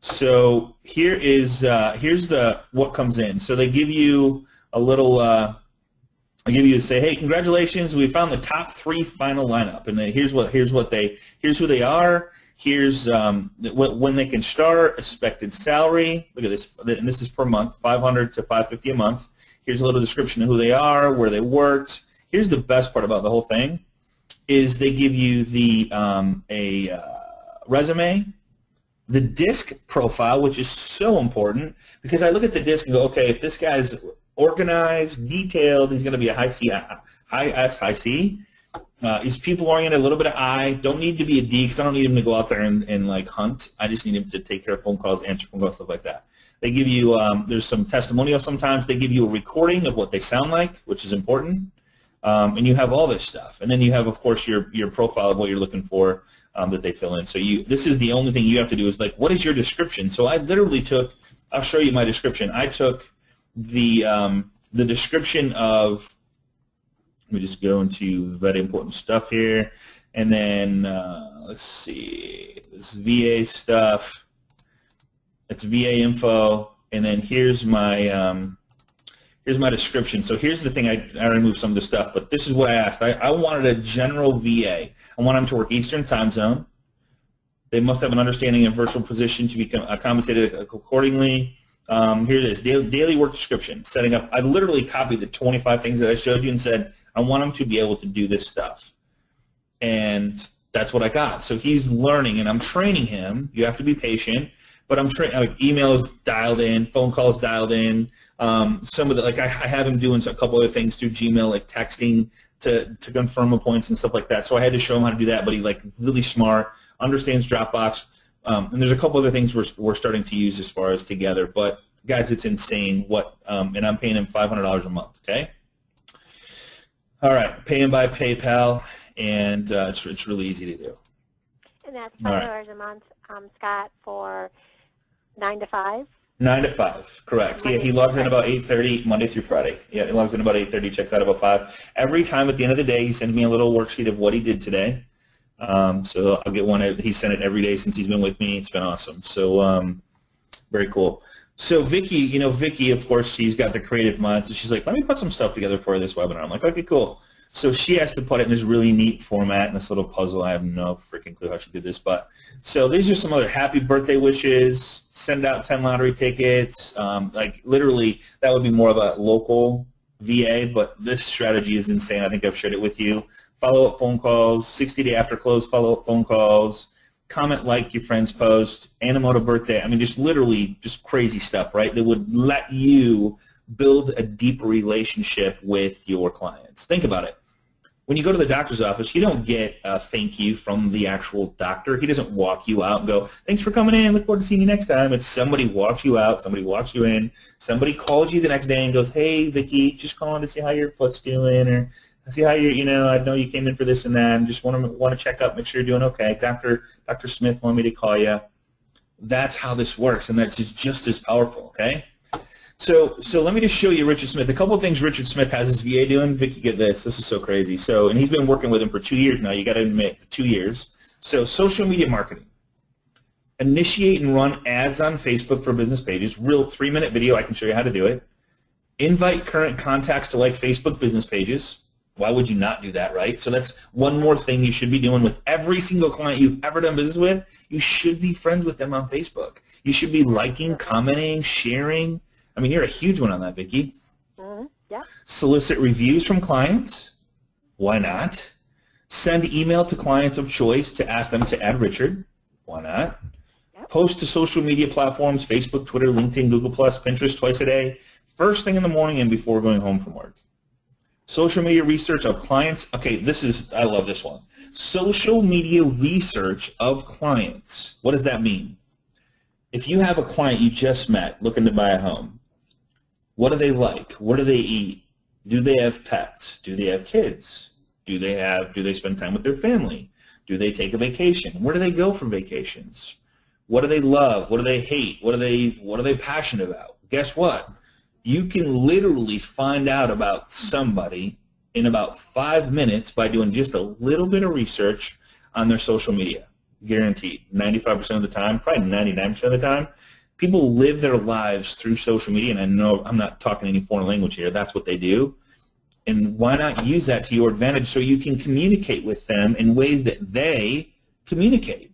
So here is here's what comes in. So they give you a little. I give you to say, hey, congratulations, we found the top 3 final lineup, and then here's who they are. Here's when they can start, expected salary. Look at this, and this is per month, $500 to $550 a month. Here's a little description of who they are, where they worked. Here's the best part about the whole thing, is they give you the resume, the disc profile, which is so important because I look at the disc and go, okay, if this guy's organized, detailed, he's going to be a high S, high C. He's people-oriented, a little bit of I. Don't need to be a D because I don't need him to go out there and like hunt. I just need him to take care of phone calls, answer phone calls, stuff like that. They give you, there's some testimonials sometimes. They give you a recording of what they sound like, which is important. And you have all this stuff. And then you have, of course, your profile of what you're looking for that they fill in. So this is the only thing you have to do is like, what is your description? So I literally took, I'll show you my description. I took the description of, let me just go into very important stuff here, and then let's see, this VA stuff. It's VA info, and then here's my description. So here's the thing. I removed some of the stuff, but this is what I asked. I wanted a general VA. I want them to work Eastern time zone. They must have an understanding of virtual position to be compensated accordingly. Here it is, daily work description, setting up. I literally copied the 25 things that I showed you and said, I want him to be able to do this stuff. And that's what I got. So he's learning, and I'm training him. You have to be patient, but I'm training. Like emails dialed in, phone calls dialed in. Some of the, like I have him doing a couple other things through Gmail, like texting to confirm appointments and stuff like that. So I had to show him how to do that, but he like really smart, understands Dropbox. And there's a couple other things we're starting to use as far as together. But guys, it's insane what, and I'm paying him $500 a month. Okay. All right, pay him by PayPal, and it's really easy to do. And that's $5 a month, Scott, for 9 to 5? 9 to 5, correct. He logs in about 8:30 Monday through Friday. Yeah, he logs in about 8:30, checks out about 5. Every time at the end of the day, he sends me a little worksheet of what he did today. So I'll get one. He sent it every day since he's been with me. It's been awesome. So very cool. So Vicky, Vicky, of course, she's got the creative mind. So she's like, let me put some stuff together for this webinar. I'm like, okay, cool. So she has to put it in this really neat format in this little puzzle. I have no freaking clue how she did this. But so these are some other happy birthday wishes. Send out 10 lottery tickets. Like literally, that would be more of a local VA, but this strategy is insane. I think I've shared it with you. Follow-up phone calls, 60-day after close follow-up phone calls, comment, like your friend's post, Animoto birthday. I mean, just literally just crazy stuff, right, that would let you build a deeper relationship with your clients. Think about it. When you go to the doctor's office, you don't get a thank you from the actual doctor. He doesn't walk you out and go, thanks for coming in, look forward to seeing you next time. It's somebody walks you out, somebody walks you in, somebody calls you the next day and goes, hey, Vicky, just calling to see how your foot's doing, or see how you're, I know you came in for this and that, and just want to check up, make sure you're doing okay. Dr. Smith wanted me to call you. That's how this works, and that's just as powerful, okay? So let me just show you Richard Smith. A couple of things Richard Smith has his VA doing. Vicky, get this. This is so crazy. And he's been working with him for 2 years now. You got to admit, 2 years. So social media marketing. Initiate and run ads on Facebook for business pages. Real 3-minute video. I can show you how to do it. Invite current contacts to like Facebook business pages. Why would you not do that, right? So that's one more thing you should be doing with every single client you've ever done business with. You should be friends with them on Facebook. You should be liking, commenting, sharing. I mean, you're a huge one on that, Vicki. Yeah. Solicit reviews from clients. Why not? Send email to clients of choice to ask them to add Richard. Why not? Yep. Post to social media platforms, Facebook, Twitter, LinkedIn, Google+, Pinterest twice a day, first thing in the morning and before going home from work. Social media research of clients. Okay, I love this one. Social media research of clients. What does that mean? If you have a client you just met looking to buy a home, what do they like? What do they eat? Do they have pets? Do they have kids? Do they spend time with their family? Do they take a vacation? Where do they go for vacations? What do they love? What do they hate? What are they passionate about? Guess what? You can literally find out about somebody in about 5 minutes by doing just a little bit of research on their social media. Guaranteed. 95% of the time, probably 99% of the time, people live their lives through social media, and I know I'm not talking any foreign language here. That's what they do. And why not use that to your advantage so you can communicate with them in ways that they communicate,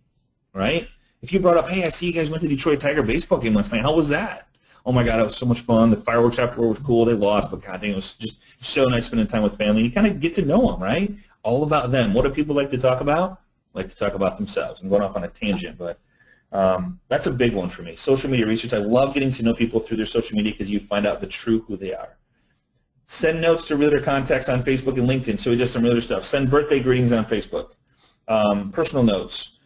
right? If you brought up, hey, I see you guys went to Detroit Tiger baseball game last night. How was that? Oh, my God, it was so much fun. The fireworks afterward was cool. They lost, but God dang, it was just so nice spending time with family. You kind of get to know them, right? All about them. What do people like to talk about? Like to talk about themselves. I'm going off on a tangent, but that's a big one for me. Social media research. I love getting to know people through their social media because you find out the true who they are. Send notes to realtor contacts on Facebook and LinkedIn. So we did some realtor stuff. Send birthday greetings on Facebook. Personal notes.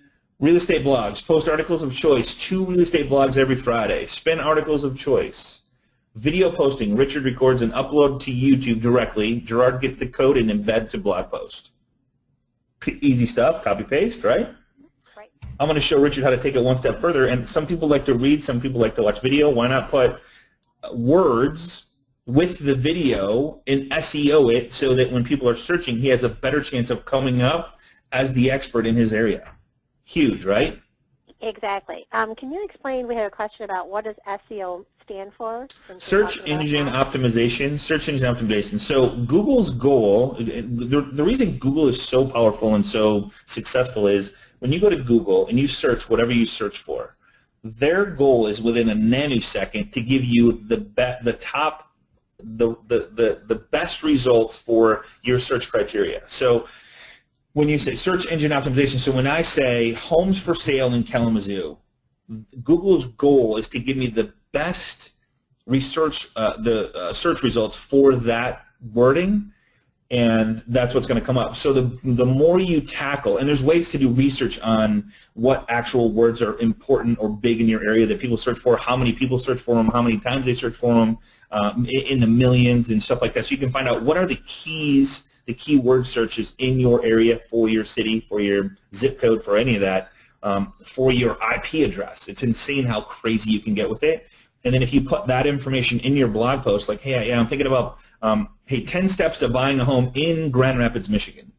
Real estate blogs. Post articles of choice. 2 real estate blogs every Friday. Spin articles of choice. Video posting. Richard records and upload to YouTube directly. Gerard gets the code and embed to blog post. Easy stuff. Copy paste, right? Right. I'm going to show Richard how to take it one step further. And some people like to read. Some people like to watch video. Why not put words with the video and SEO it so that when people are searching, he has a better chance of coming up as the expert in his area. Huge, right? Exactly. Can you explain, we have a question about what does SEO stand for? Search engine optimization. Search engine optimization. So Google's goal, the reason Google is so powerful and so successful is when you go to Google and you search whatever you search for, their goal is within a nanosecond to give you the best results for your search criteria. So when you say search engine optimization, so when I say homes for sale in Kalamazoo, Google's goal is to give me the best research, search results for that wording, and that's what's going to come up. So the more you tackle, and there's ways to do research on what actual words are important or big in your area that people search for, how many people search for them, how many times they search for them, in the millions and stuff like that. So you can find out what are the keys, the keyword searches in your area for your city, for your zip code, for any of that, for your IP address. It's insane how crazy you can get with it. And then if you put that information in your blog post, like, hey, I'm thinking about, hey, 10 steps to buying a home in Grand Rapids, Michigan.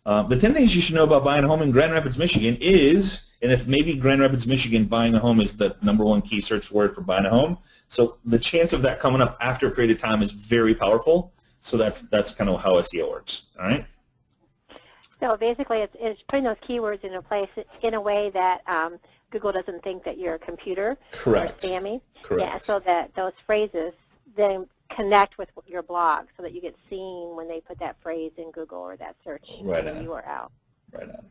The 10 things you should know about buying a home in Grand Rapids, Michigan is, and if maybe Grand Rapids, Michigan, buying a home is the #1 key search word for buying a home, so the chance of that coming up after a period of time is very powerful. So that's kind of how SEO works. All right. So basically, it's putting those keywords into place in a way that Google doesn't think that you're a computer Correct. or spammy. Correct. Yeah, so that those phrases then connect with your blog, so that you get seen when they put that phrase in Google or that search URL. Right on.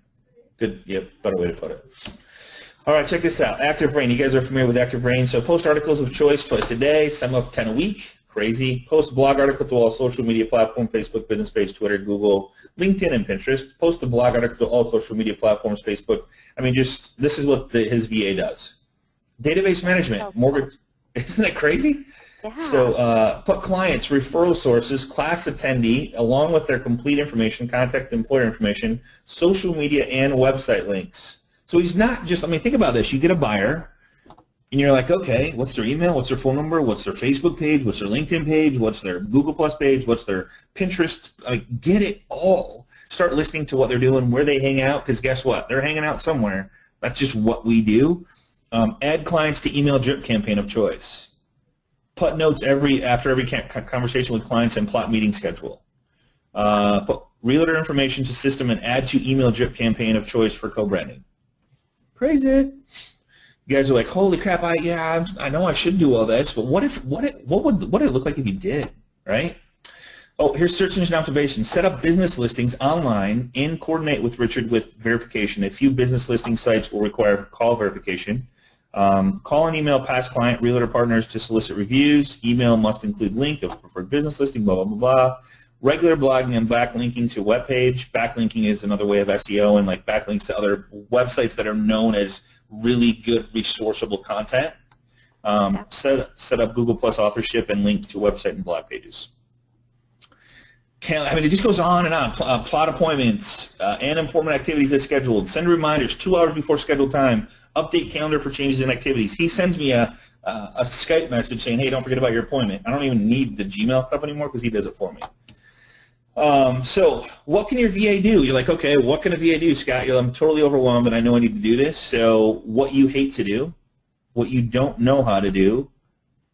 Good. Yep. Better way to put it. All right. Check this out. Active Brain. You guys are familiar with Active Brain. So post articles of choice twice a day. Some of 10 a week. Crazy. Post a blog article to all social media platforms, Facebook, business page, Twitter, Google, LinkedIn, and Pinterest. Post a blog article to all social media platforms, Facebook. I mean, just this is what his VA does. Database management. Mortgage. Isn't that crazy? Yeah. So put clients, referral sources, class attendee, along with their complete information, contact employer information, social media, and website links. So he's not just, I mean, think about this. You get a buyer, and you're like, okay, what's their email? What's their phone number? What's their Facebook page? What's their LinkedIn page? What's their Google Plus page? What's their Pinterest? Like, get it all. Start listening to what they're doing, where they hang out, because guess what? They're hanging out somewhere. That's just what we do. Add clients to email drip campaign of choice. Put notes after every conversation with clients and plot meeting schedule. Put realtor information to system and add to email drip campaign of choice for co-branding. Crazy. You guys are like, holy crap! I know I should do all this, but what would it look like if you did, right? Oh, here's search engine optimization. Set up business listings online and coordinate with Richard with verification. A few business listing sites will require call verification. Call and email past client realtor partners to solicit reviews. Email must include link of preferred business listing, blah, blah, blah, blah. Regular blogging and backlinking to web page. Backlinking is another way of SEO, and like backlinks to other websites that are known as really good resourceable content. Set up Google Plus authorship and link to website and blog pages. I mean, it just goes on and on. Plot appointments and important activities as scheduled. Send reminders 2 hours before scheduled time. Update calendar for changes in activities. He sends me a Skype message saying, hey, don't forget about your appointment. I don't even need the Gmail stuff anymore because he does it for me. So what can your VA do? You're like, okay, what can a VA do, Scott? I'm totally overwhelmed and I know I need to do this. So what you hate to do, what you don't know how to do,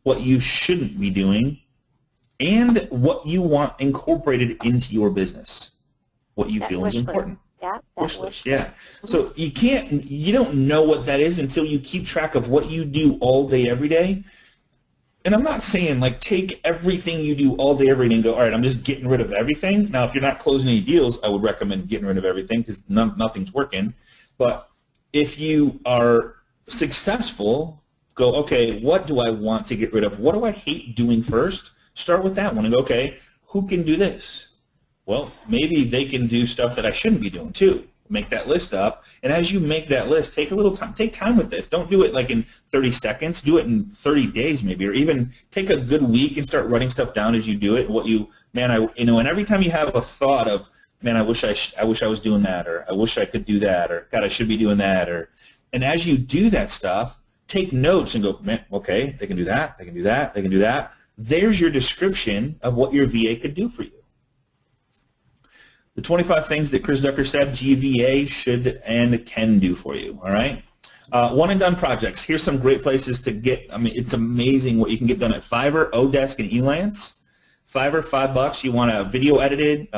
what you shouldn't be doing, and what you want incorporated into your business, what you feel is important. Yeah, wish list. Yeah. So you don't know what that is until you keep track of what you do all day, every day. And I'm not saying like take everything you do all day, every day and go, all right, I'm just getting rid of everything. Now, if you're not closing any deals, I would recommend getting rid of everything because nothing's working. But if you are successful, go, okay, what do I want to get rid of? What do I hate doing first? Start with that one and go, okay, who can do this? Well, maybe they can do stuff that I shouldn't be doing too. Make that list up, and as you make that list, take a little time. Take time with this. Don't do it like in 30 seconds. Do it in 30 days maybe, or even take a good week and start writing stuff down as you do it. And every time you have a thought of, man, I wish I was doing that, or I wish I could do that, or God, I should be doing that, and as you do that stuff, take notes and go, man, okay, they can do that, they can do that, they can do that. There's your description of what your VA could do for you. The 25 things that Chris Ducker said GVA should and can do for you, all right? One and done projects. Here's some great places to get, I mean, it's amazing what you can get done at Fiverr, Odesk, and Elance. Fiverr, $5. You want a video edited.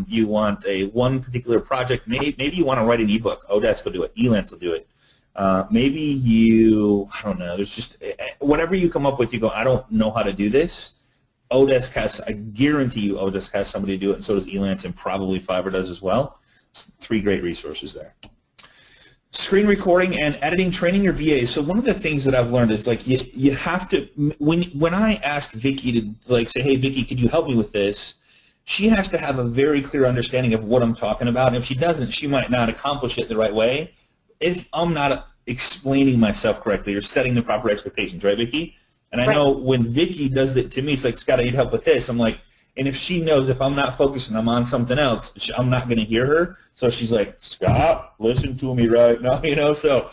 You want one particular project. Maybe you want to write an ebook. Odesk will do it. Elance will do it. Maybe I don't know, there's just, whatever you come up with, you go, I don't know how to do this. Odesk has, I guarantee you Odesk has somebody to do it, and so does Elance, and probably Fiverr does as well. 3 great resources there. Screen recording and editing, training your VAs. So one of the things that I've learned is like you have to, when I ask Vicki to like say, hey Vicki, could you help me with this? She has to have a very clear understanding of what I'm talking about. And if she doesn't, she might not accomplish it the right way if I'm not explaining myself correctly or setting the proper expectations, right, Vicki? And I know when Vicki does it to me, it's like, Scott, I need help with this. I'm like, and if she knows if I'm not focusing, I'm on something else, I'm not going to hear her. So she's like, Scott, listen to me right now, you know. So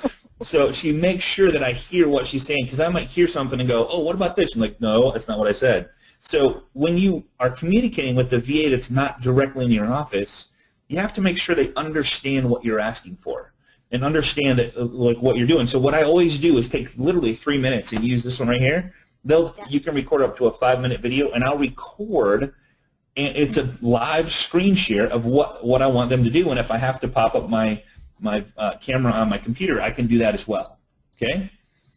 she makes sure that I hear what she's saying, because I might hear something and go, oh, what about this? I'm like, no, that's not what I said. So when you are communicating with the VA that's not directly in your office, you have to make sure they understand what you're asking for and understand that, like, what you're doing. So what I always do is take literally 3 minutes and use this one right here. You can record up to a 5-minute video, and I'll record, and it's a live screen share of what I want them to do. And if I have to pop up my camera on my computer, I can do that as well. Okay?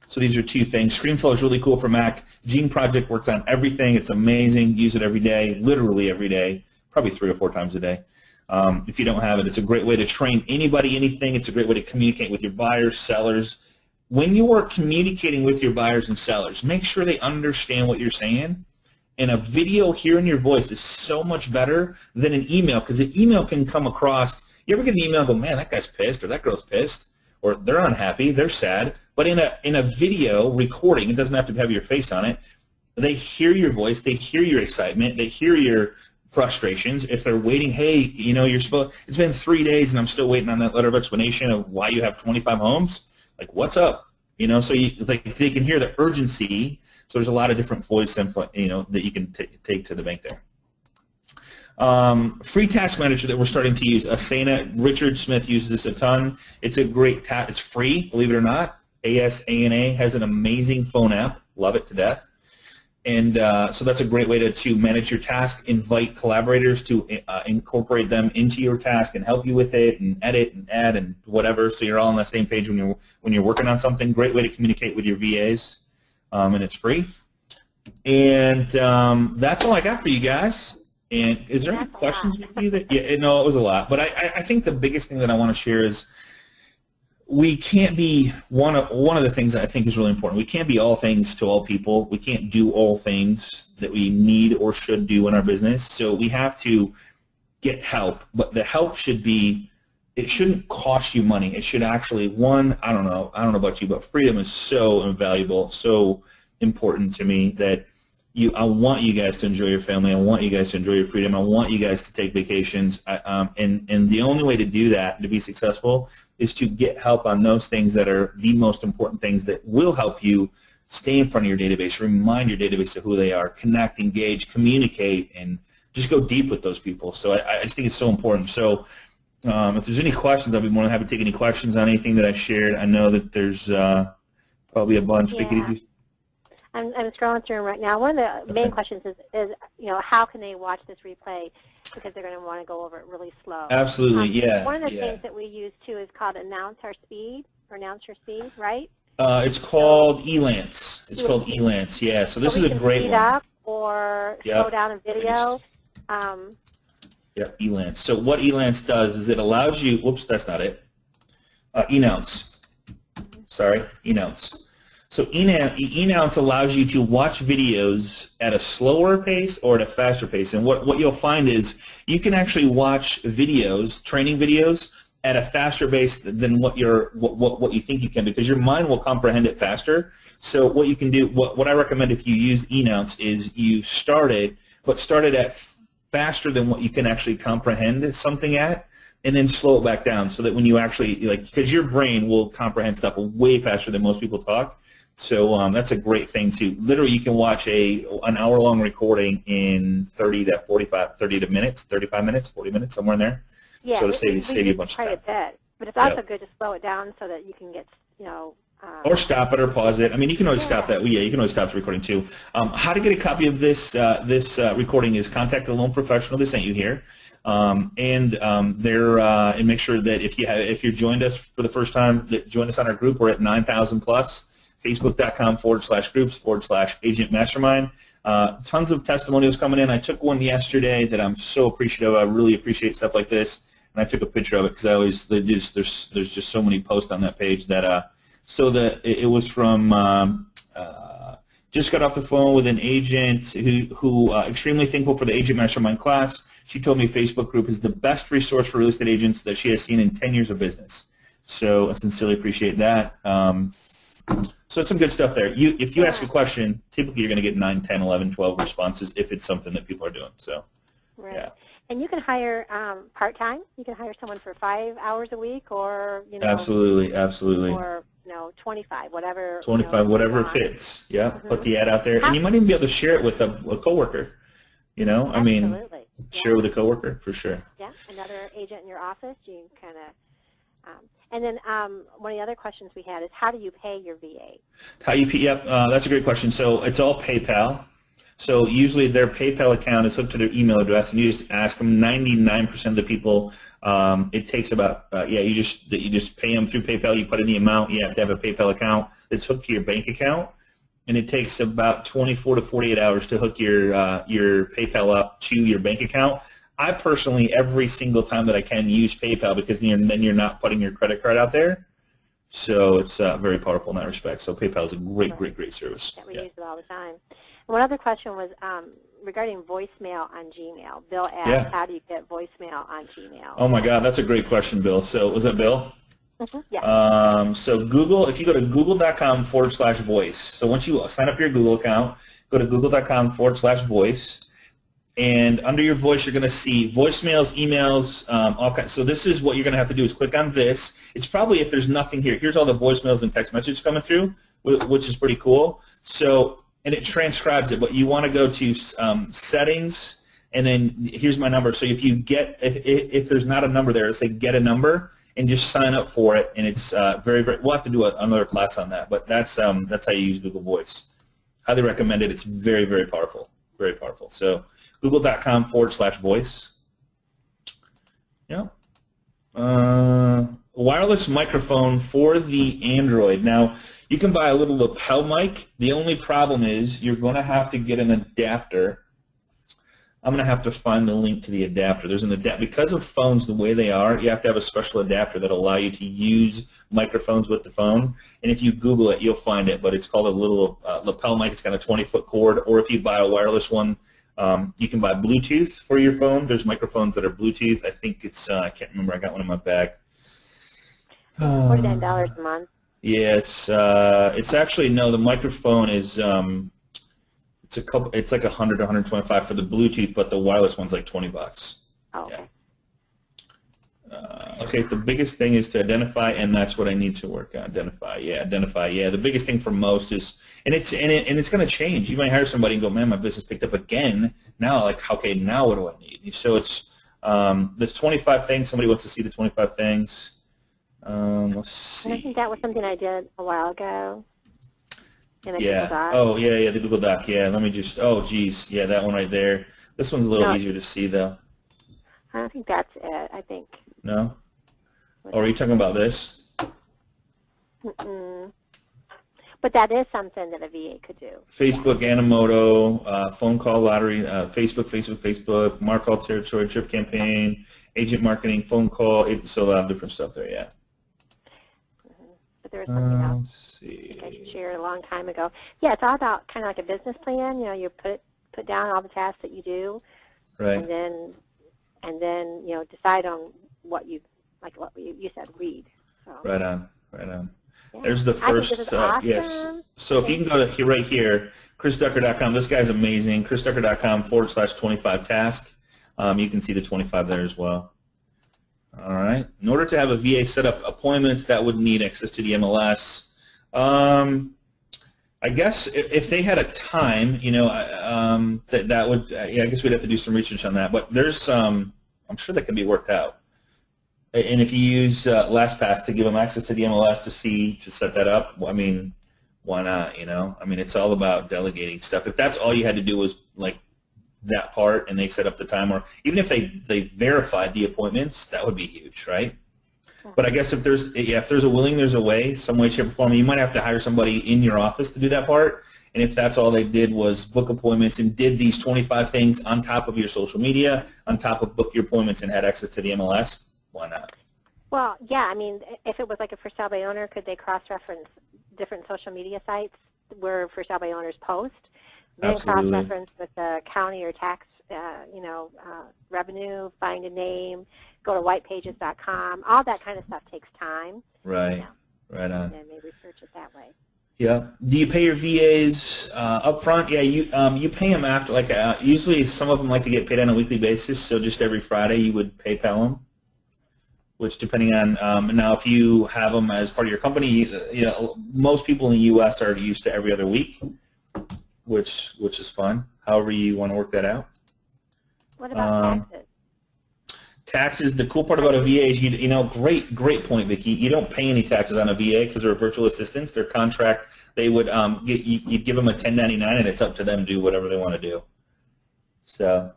So these are 2 things. ScreenFlow is really cool for Mac. Gene Project works on everything. It's amazing. Use it every day, literally every day, probably 3 or 4 times a day. If you don't have it, it's a great way to train anybody, anything. It's a great way to communicate with your buyers, sellers. When you are communicating with your buyers and sellers, make sure they understand what you're saying. And a video hearing your voice is so much better than an email, because an email can come across. You ever get an email and go, man, that guy's pissed, or that girl's pissed, or they're unhappy, they're sad. But in a video recording, it doesn't have to have your face on it. They hear your voice, they hear your excitement, they hear your frustrations. If they're waiting, hey, you know, it's been 3 days and I'm still waiting on that letter of explanation of why you have 25 homes. Like, what's up? You know, so they can hear the urgency. So there's a lot of different voice info, you know, that you can take to the bank there. Free task manager that we're starting to use. Asana, Richard Smith uses this a ton. It's a great it's free, believe it or not. Asana has an amazing phone app. Love it to death. And so that's a great way to manage your task, invite collaborators to incorporate them into your task and help you with it and edit and add and whatever, so you're all on the same page when you're working on something. Great way to communicate with your VAs, and it's free. And that's all I got for you guys. And is there any questions with you? Yeah, no, it was a lot. But I think the biggest thing that I want to share is we can't be one of the things that I think is really important. We can't be all things to all people. We can't do all things that we need or should do in our business. So we have to get help. But the help should be, it shouldn't cost you money. It should actually, I don't know about you, but freedom is so invaluable, so important to me that I want you guys to enjoy your family. I want you guys to enjoy your freedom. I want you guys to take vacations. And the only way to do that, to be successful, is to get help on those things that are the most important things that will help you stay in front of your database, remind your database of who they are, connect, engage, communicate, and just go deep with those people. So I just think it's so important. So if there's any questions, I'll be more than happy to take any questions on anything that I shared. I know that there's probably a bunch. Yeah. I'm scrolling through them right now. One of the main questions is, you know, how can they watch this replay, because they're going to want to go over it really slow. Absolutely, yeah. One of the things that we use, too, is called Announce Your Speed, right? It's called Elance. It's called Elance, yeah. So this is a great one. Speed up or slow down a video. Yep, Elance. So what Elance does is it allows you, whoops, that's not it. Enounce. Sorry, Enounce. So Enounce allows you to watch videos at a slower pace or at a faster pace. And what you'll find is you can actually watch videos, training videos, at a faster pace than what you think you can, because your mind will comprehend it faster. So what you can do, what I recommend if you use Enounce is you start it at faster than what you can actually comprehend something at, and then slow it back down so that when you actually, because your brain will comprehend stuff way faster than most people talk. So that's a great thing too. Literally, you can watch an hour-long recording in 30 minutes, 35 minutes, 40 minutes, somewhere in there. Yeah, so to save you a bunch of time. But it's also good to slow it down so that you can get, you know. Or stop it or pause it. I mean, you can always stop that. Yeah, you can always stop the recording too. How to get a copy of this recording is contact a loan professional that sent you here, and make sure that if you joined us for the first time, that join us on our group. We're at 9,000 plus. Facebook.com/groups/Agent Mastermind. Tons of testimonials coming in. I took one yesterday that I'm so appreciative of. I really appreciate stuff like this, and I took a picture of it because there's just so many posts on that page that it was from just got off the phone with an agent who extremely thankful for the Agent Mastermind class. She told me Facebook group is the best resource for real estate agents that she has seen in 10 years of business. So I sincerely appreciate that. So some good stuff there. If you ask a question, typically you're going to get 9, 10, 11, 12 responses if it's something that people are doing. So, right. Yeah. And you can hire part-time. You can hire someone for 5 hours a week, or absolutely, or 25, whatever. 25, whatever fits. Yeah. Put the ad out there, and you might even be able to share it with a coworker. I mean, Share with a coworker, for sure. Yeah, another agent in your office. You can kind of, and then one of the other questions we had is how do you pay your VA? How you pay? Yep, that's a great question. So it's all PayPal. So usually their PayPal account is hooked to their email address, and you just ask them. 99% of the people, it takes about you just pay them through PayPal. You put in the amount. You have to have a PayPal account that's hooked to your bank account, and it takes about 24 to 48 hours to hook your PayPal up to your bank account. I personally, every single time that I can, use PayPal because then you're not putting your credit card out there. So it's very powerful in that respect. So PayPal is a great service. Yeah, we use it all the time. One other question was regarding voicemail on Gmail. Bill asked, how do you get voicemail on Gmail? Oh my God, that's a great question, Bill. So was that Bill? Mm-hmm. Yeah. So Google, if you go to google.com/voice, so once you sign up your Google account, go to google.com/voice, and under your voice you're going to see voicemails, emails, all kinds. So this is what you're going to have to do is click on this. It's probably, if there's nothing here, here's all the voicemails and text messages coming through, which is pretty cool. So, and it transcribes it, but you want to go to settings, and then here's my number. So if you get, if there's not a number there, say get a number, and just sign up for it, and it's we'll have to do another class on that, but that's how you use Google Voice. Highly recommend it. It's very powerful, very powerful. So google.com/voice. Yeah. Wireless microphone for the Android. Now, you can buy a little lapel mic. The only problem is you're going to have to get an adapter. I'm going to have to find the link to the adapter. There's an adapter. Because of phones the way they are, you have to have a special adapter that will allow you to use microphones with the phone. And if you Google it, you'll find it. But it's called a little lapel mic. It's got a 20-foot cord. Or if you buy a wireless one, you can buy Bluetooth for your phone. There's microphones that are Bluetooth. I think it's, I can't remember. I got one in my bag. $49 a month. Yeah, it's actually, no, the microphone is, it's like 100 to 125 for the Bluetooth, but the wireless one's like $20. Oh, okay. Yeah. Okay, so the biggest thing is to identify, and that's what I need to work on. Identify. Yeah, the biggest thing for most is, and it's going to change. You might hire somebody and go, man, my business picked up again. Now, like, okay, now what do I need? So it's there's 25 things. Somebody wants to see the 25 things. Let's see. And I think that was something I did a while ago. In a Yeah. Google Doc. Oh, yeah, the Google Doc. Yeah, let me just, oh, geez. Yeah, that one right there. This one's a little easier to see, though. I don't think that's it. I think. No? Or are you talking about this? Mm-mm. But that is something that a VA could do. Facebook, Animoto, phone call lottery, Facebook, mark all territory, trip campaign, agent marketing, phone call. It's a lot of different stuff there, yeah. But there was something else Let's see. I shared a long time ago. Yeah, it's all about kind of like a business plan. You know, you put down all the tasks that you do, Right. and then you know, decide on what you said, read. So. Right on. Yeah. There's the first, awesome. yes. So if you can go to right here, chrisducker.com. This guy's amazing. chrisducker.com/25 task. You can see the 25 there as well. All right. In order to have a VA set up appointments, that would need access to the MLS. I guess if they had a time, you know, that would, yeah, I guess we'd have to do some research on that. But there's some, I'm sure that can be worked out. And if you use LastPass to give them access to the MLS to set that up, I mean, why not, you know? I mean, it's all about delegating stuff. If that's all you had to do was, like, that part and they set up the time, or even if they verified the appointments, that would be huge, right? But I guess if there's a willing, there's a way, some way, shape, or form. You might have to hire somebody in your office to do that part. And if that's all they did was book appointments and did these 25 things on top of your social media, on top of book your appointments and had access to the MLS, why not? Well, yeah, I mean, if it was like a for sale by owner, could they cross-reference different social media sites where for sale by owners post? Then cross-reference with the county or tax, revenue, find a name, go to whitepages.com. All that kind of stuff takes time. Right, you know, right on. And maybe research it that way. Yeah. Do you pay your VAs up front? Yeah, you pay them after. Like usually, some of them like to get paid on a weekly basis. So just every Friday, you would PayPal them. Which, depending on now, if you have them as part of your company, you know, most people in the U.S. are used to every other week, which is fun. However you want to work that out. What about taxes? Taxes, the cool part about a VA is, you know, great point, Vicki. You don't pay any taxes on a VA because they're virtual assistants. Their contract, they would, you'd give them a 1099 and it's up to them to do whatever they want to do. So,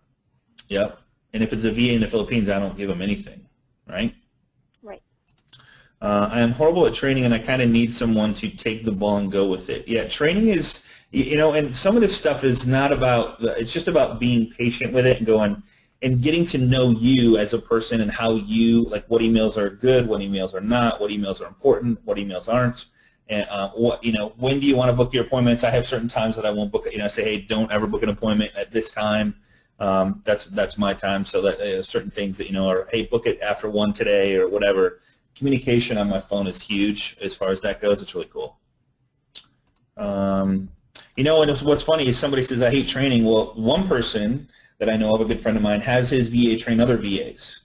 yep. And if it's a VA in the Philippines, I don't give them anything, right? Right. I am horrible at training, and I kind of need someone to take the ball and go with it. Yeah, training is, you know, and some of this stuff is not about, it's just about being patient with it and going, and getting to know you as a person and how you, like what emails are good, what emails are not, what emails are important, what emails aren't, and what, you know, when do you want to book your appointments? I have certain times that I won't book it. You know, I say, hey, don't ever book an appointment at this time. That's my time. So that certain things that, you know, are, hey, book it after 1 today or whatever. Communication on my phone is huge as far as that goes. It's really cool. You know, and what's funny is somebody says, I hate training. Well, one person that I know of, a good friend of mine, has his VA train other VAs.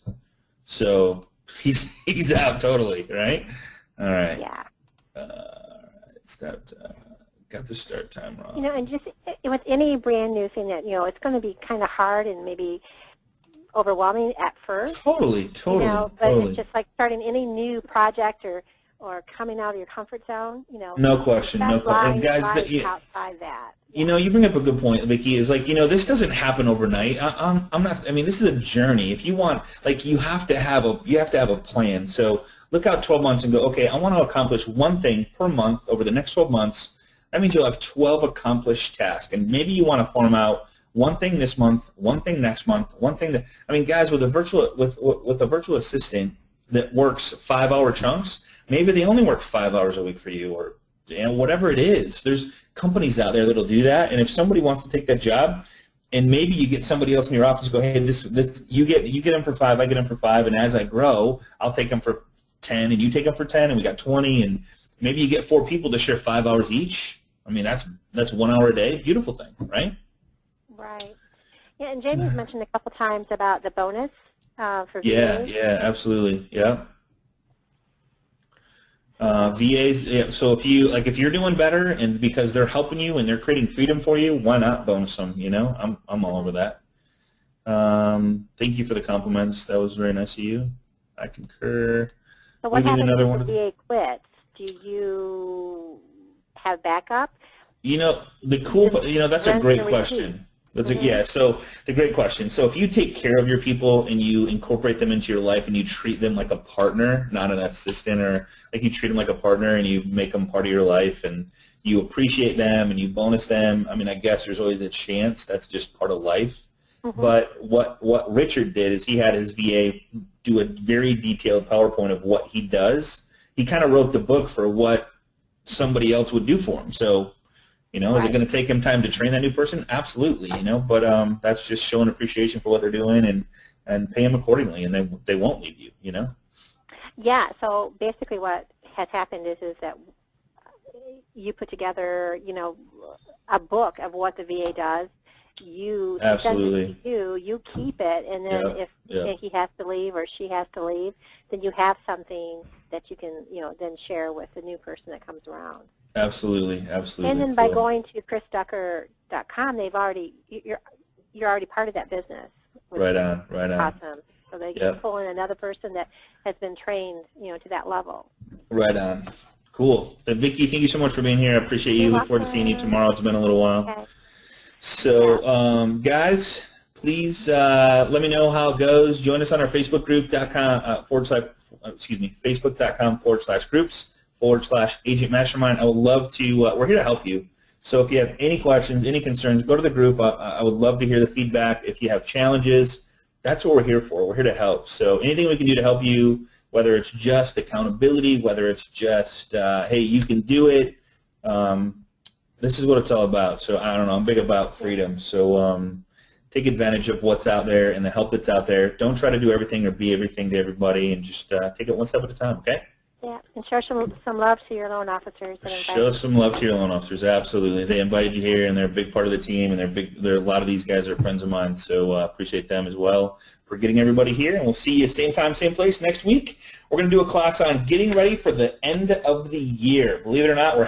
So he's out totally, right? All right. Yeah. Got the start time wrong. You know, and just with any brand new thing that, you know, it's going to be kind of hard and maybe overwhelming at first. Totally. You know, but it's just like starting any new project or coming out of your comfort zone, you know. No question. And guys, outside that. You know, you bring up a good point, Vicki, is like, you know, this doesn't happen overnight. I'm not, I mean, this is a journey. If you want, like, you have to have a plan. So look out 12 months and go, okay, I want to accomplish one thing per month over the next 12 months. That means you'll have 12 accomplished tasks. And maybe you want to form out one thing this month, one thing next month, one thing that, I mean, guys, with a virtual assistant that works 5-hour chunks, maybe they only work 5 hours a week for you, or, you know, whatever it is. There's companies out there that'll do that, and if somebody wants to take that job, and maybe you get somebody else in your office go, hey, this you get them for 5, I get them for 5, and as I grow, I'll take them for 10, and you take them for 10, and we got 20, and maybe you get 4 people to share 5 hours each. I mean, that's 1 hour a day. Beautiful thing, right? Right. Yeah, and Jamie's mentioned a couple times about the bonus for VAs. Yeah, absolutely. Yeah. VAs. Yeah, so if you're doing better, and because they're helping you and they're creating freedom for you, why not bonus them? You know, I'm all over that. Thank you for the compliments. That was very nice of you. I concur. So what happens if the VA quits? Do you have backup? You know, that's a great question. Yeah, so the great question. So if you take care of your people and you incorporate them into your life and you treat them like a partner, not an assistant, or like you treat them like a partner and you make them part of your life and you appreciate them and you bonus them, I mean, I guess there's always a chance. That's just part of life. But what Richard did is he had his VA do a very detailed PowerPoint of what he does. He kind of wrote the book for what somebody else would do for him. So, you know, is it going to take him time to train that new person? Absolutely, you know, but that's just showing appreciation for what they're doing and pay them accordingly, and they won't leave you, you know? Yeah, so basically what has happened is that you put together, you know, a book of what the VA does. You send it to you keep it, and then if he has to leave or she has to leave, then you have something that you can, you know, then share with the new person that comes around. Absolutely. And then by going to chrisducker.com, you're already part of that business. Right on. Awesome. So they can pull in another person that has been trained, you know, to that level. Right on. Cool. Then Vicki, thank you so much for being here. I appreciate you. Look forward to seeing you tomorrow. It's been a little while. Okay. So, guys, please let me know how it goes. Join us on our Facebook group.com Facebook.com/groups/Agent Mastermind. I would love to. We're here to help you. So if you have any questions, any concerns, go to the group. I would love to hear the feedback. If you have challenges, that's what we're here for. We're here to help. So anything we can do to help you, whether it's just accountability, whether it's just, hey, you can do it, this is what it's all about. So I don't know. I'm big about freedom. So take advantage of what's out there and the help that's out there. Don't try to do everything or be everything to everybody, and just take it one step at a time, okay? Yeah, and show some love to your loan officers. Show some love to your loan officers, absolutely. They invited you here, and they're a big part of the team, and a lot of these guys are friends of mine, so appreciate them as well for getting everybody here, and we'll see you same time, same place next week. We're going to do a class on getting ready for the end of the year. Believe it or not, we're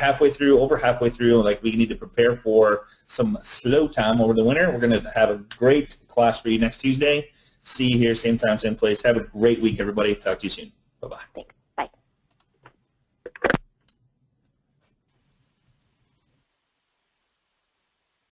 over halfway through, like we need to prepare for some slow time over the winter. We're going to have a great class for you next Tuesday. See you here, same time, same place. Have a great week, everybody. Talk to you soon. Bye-bye.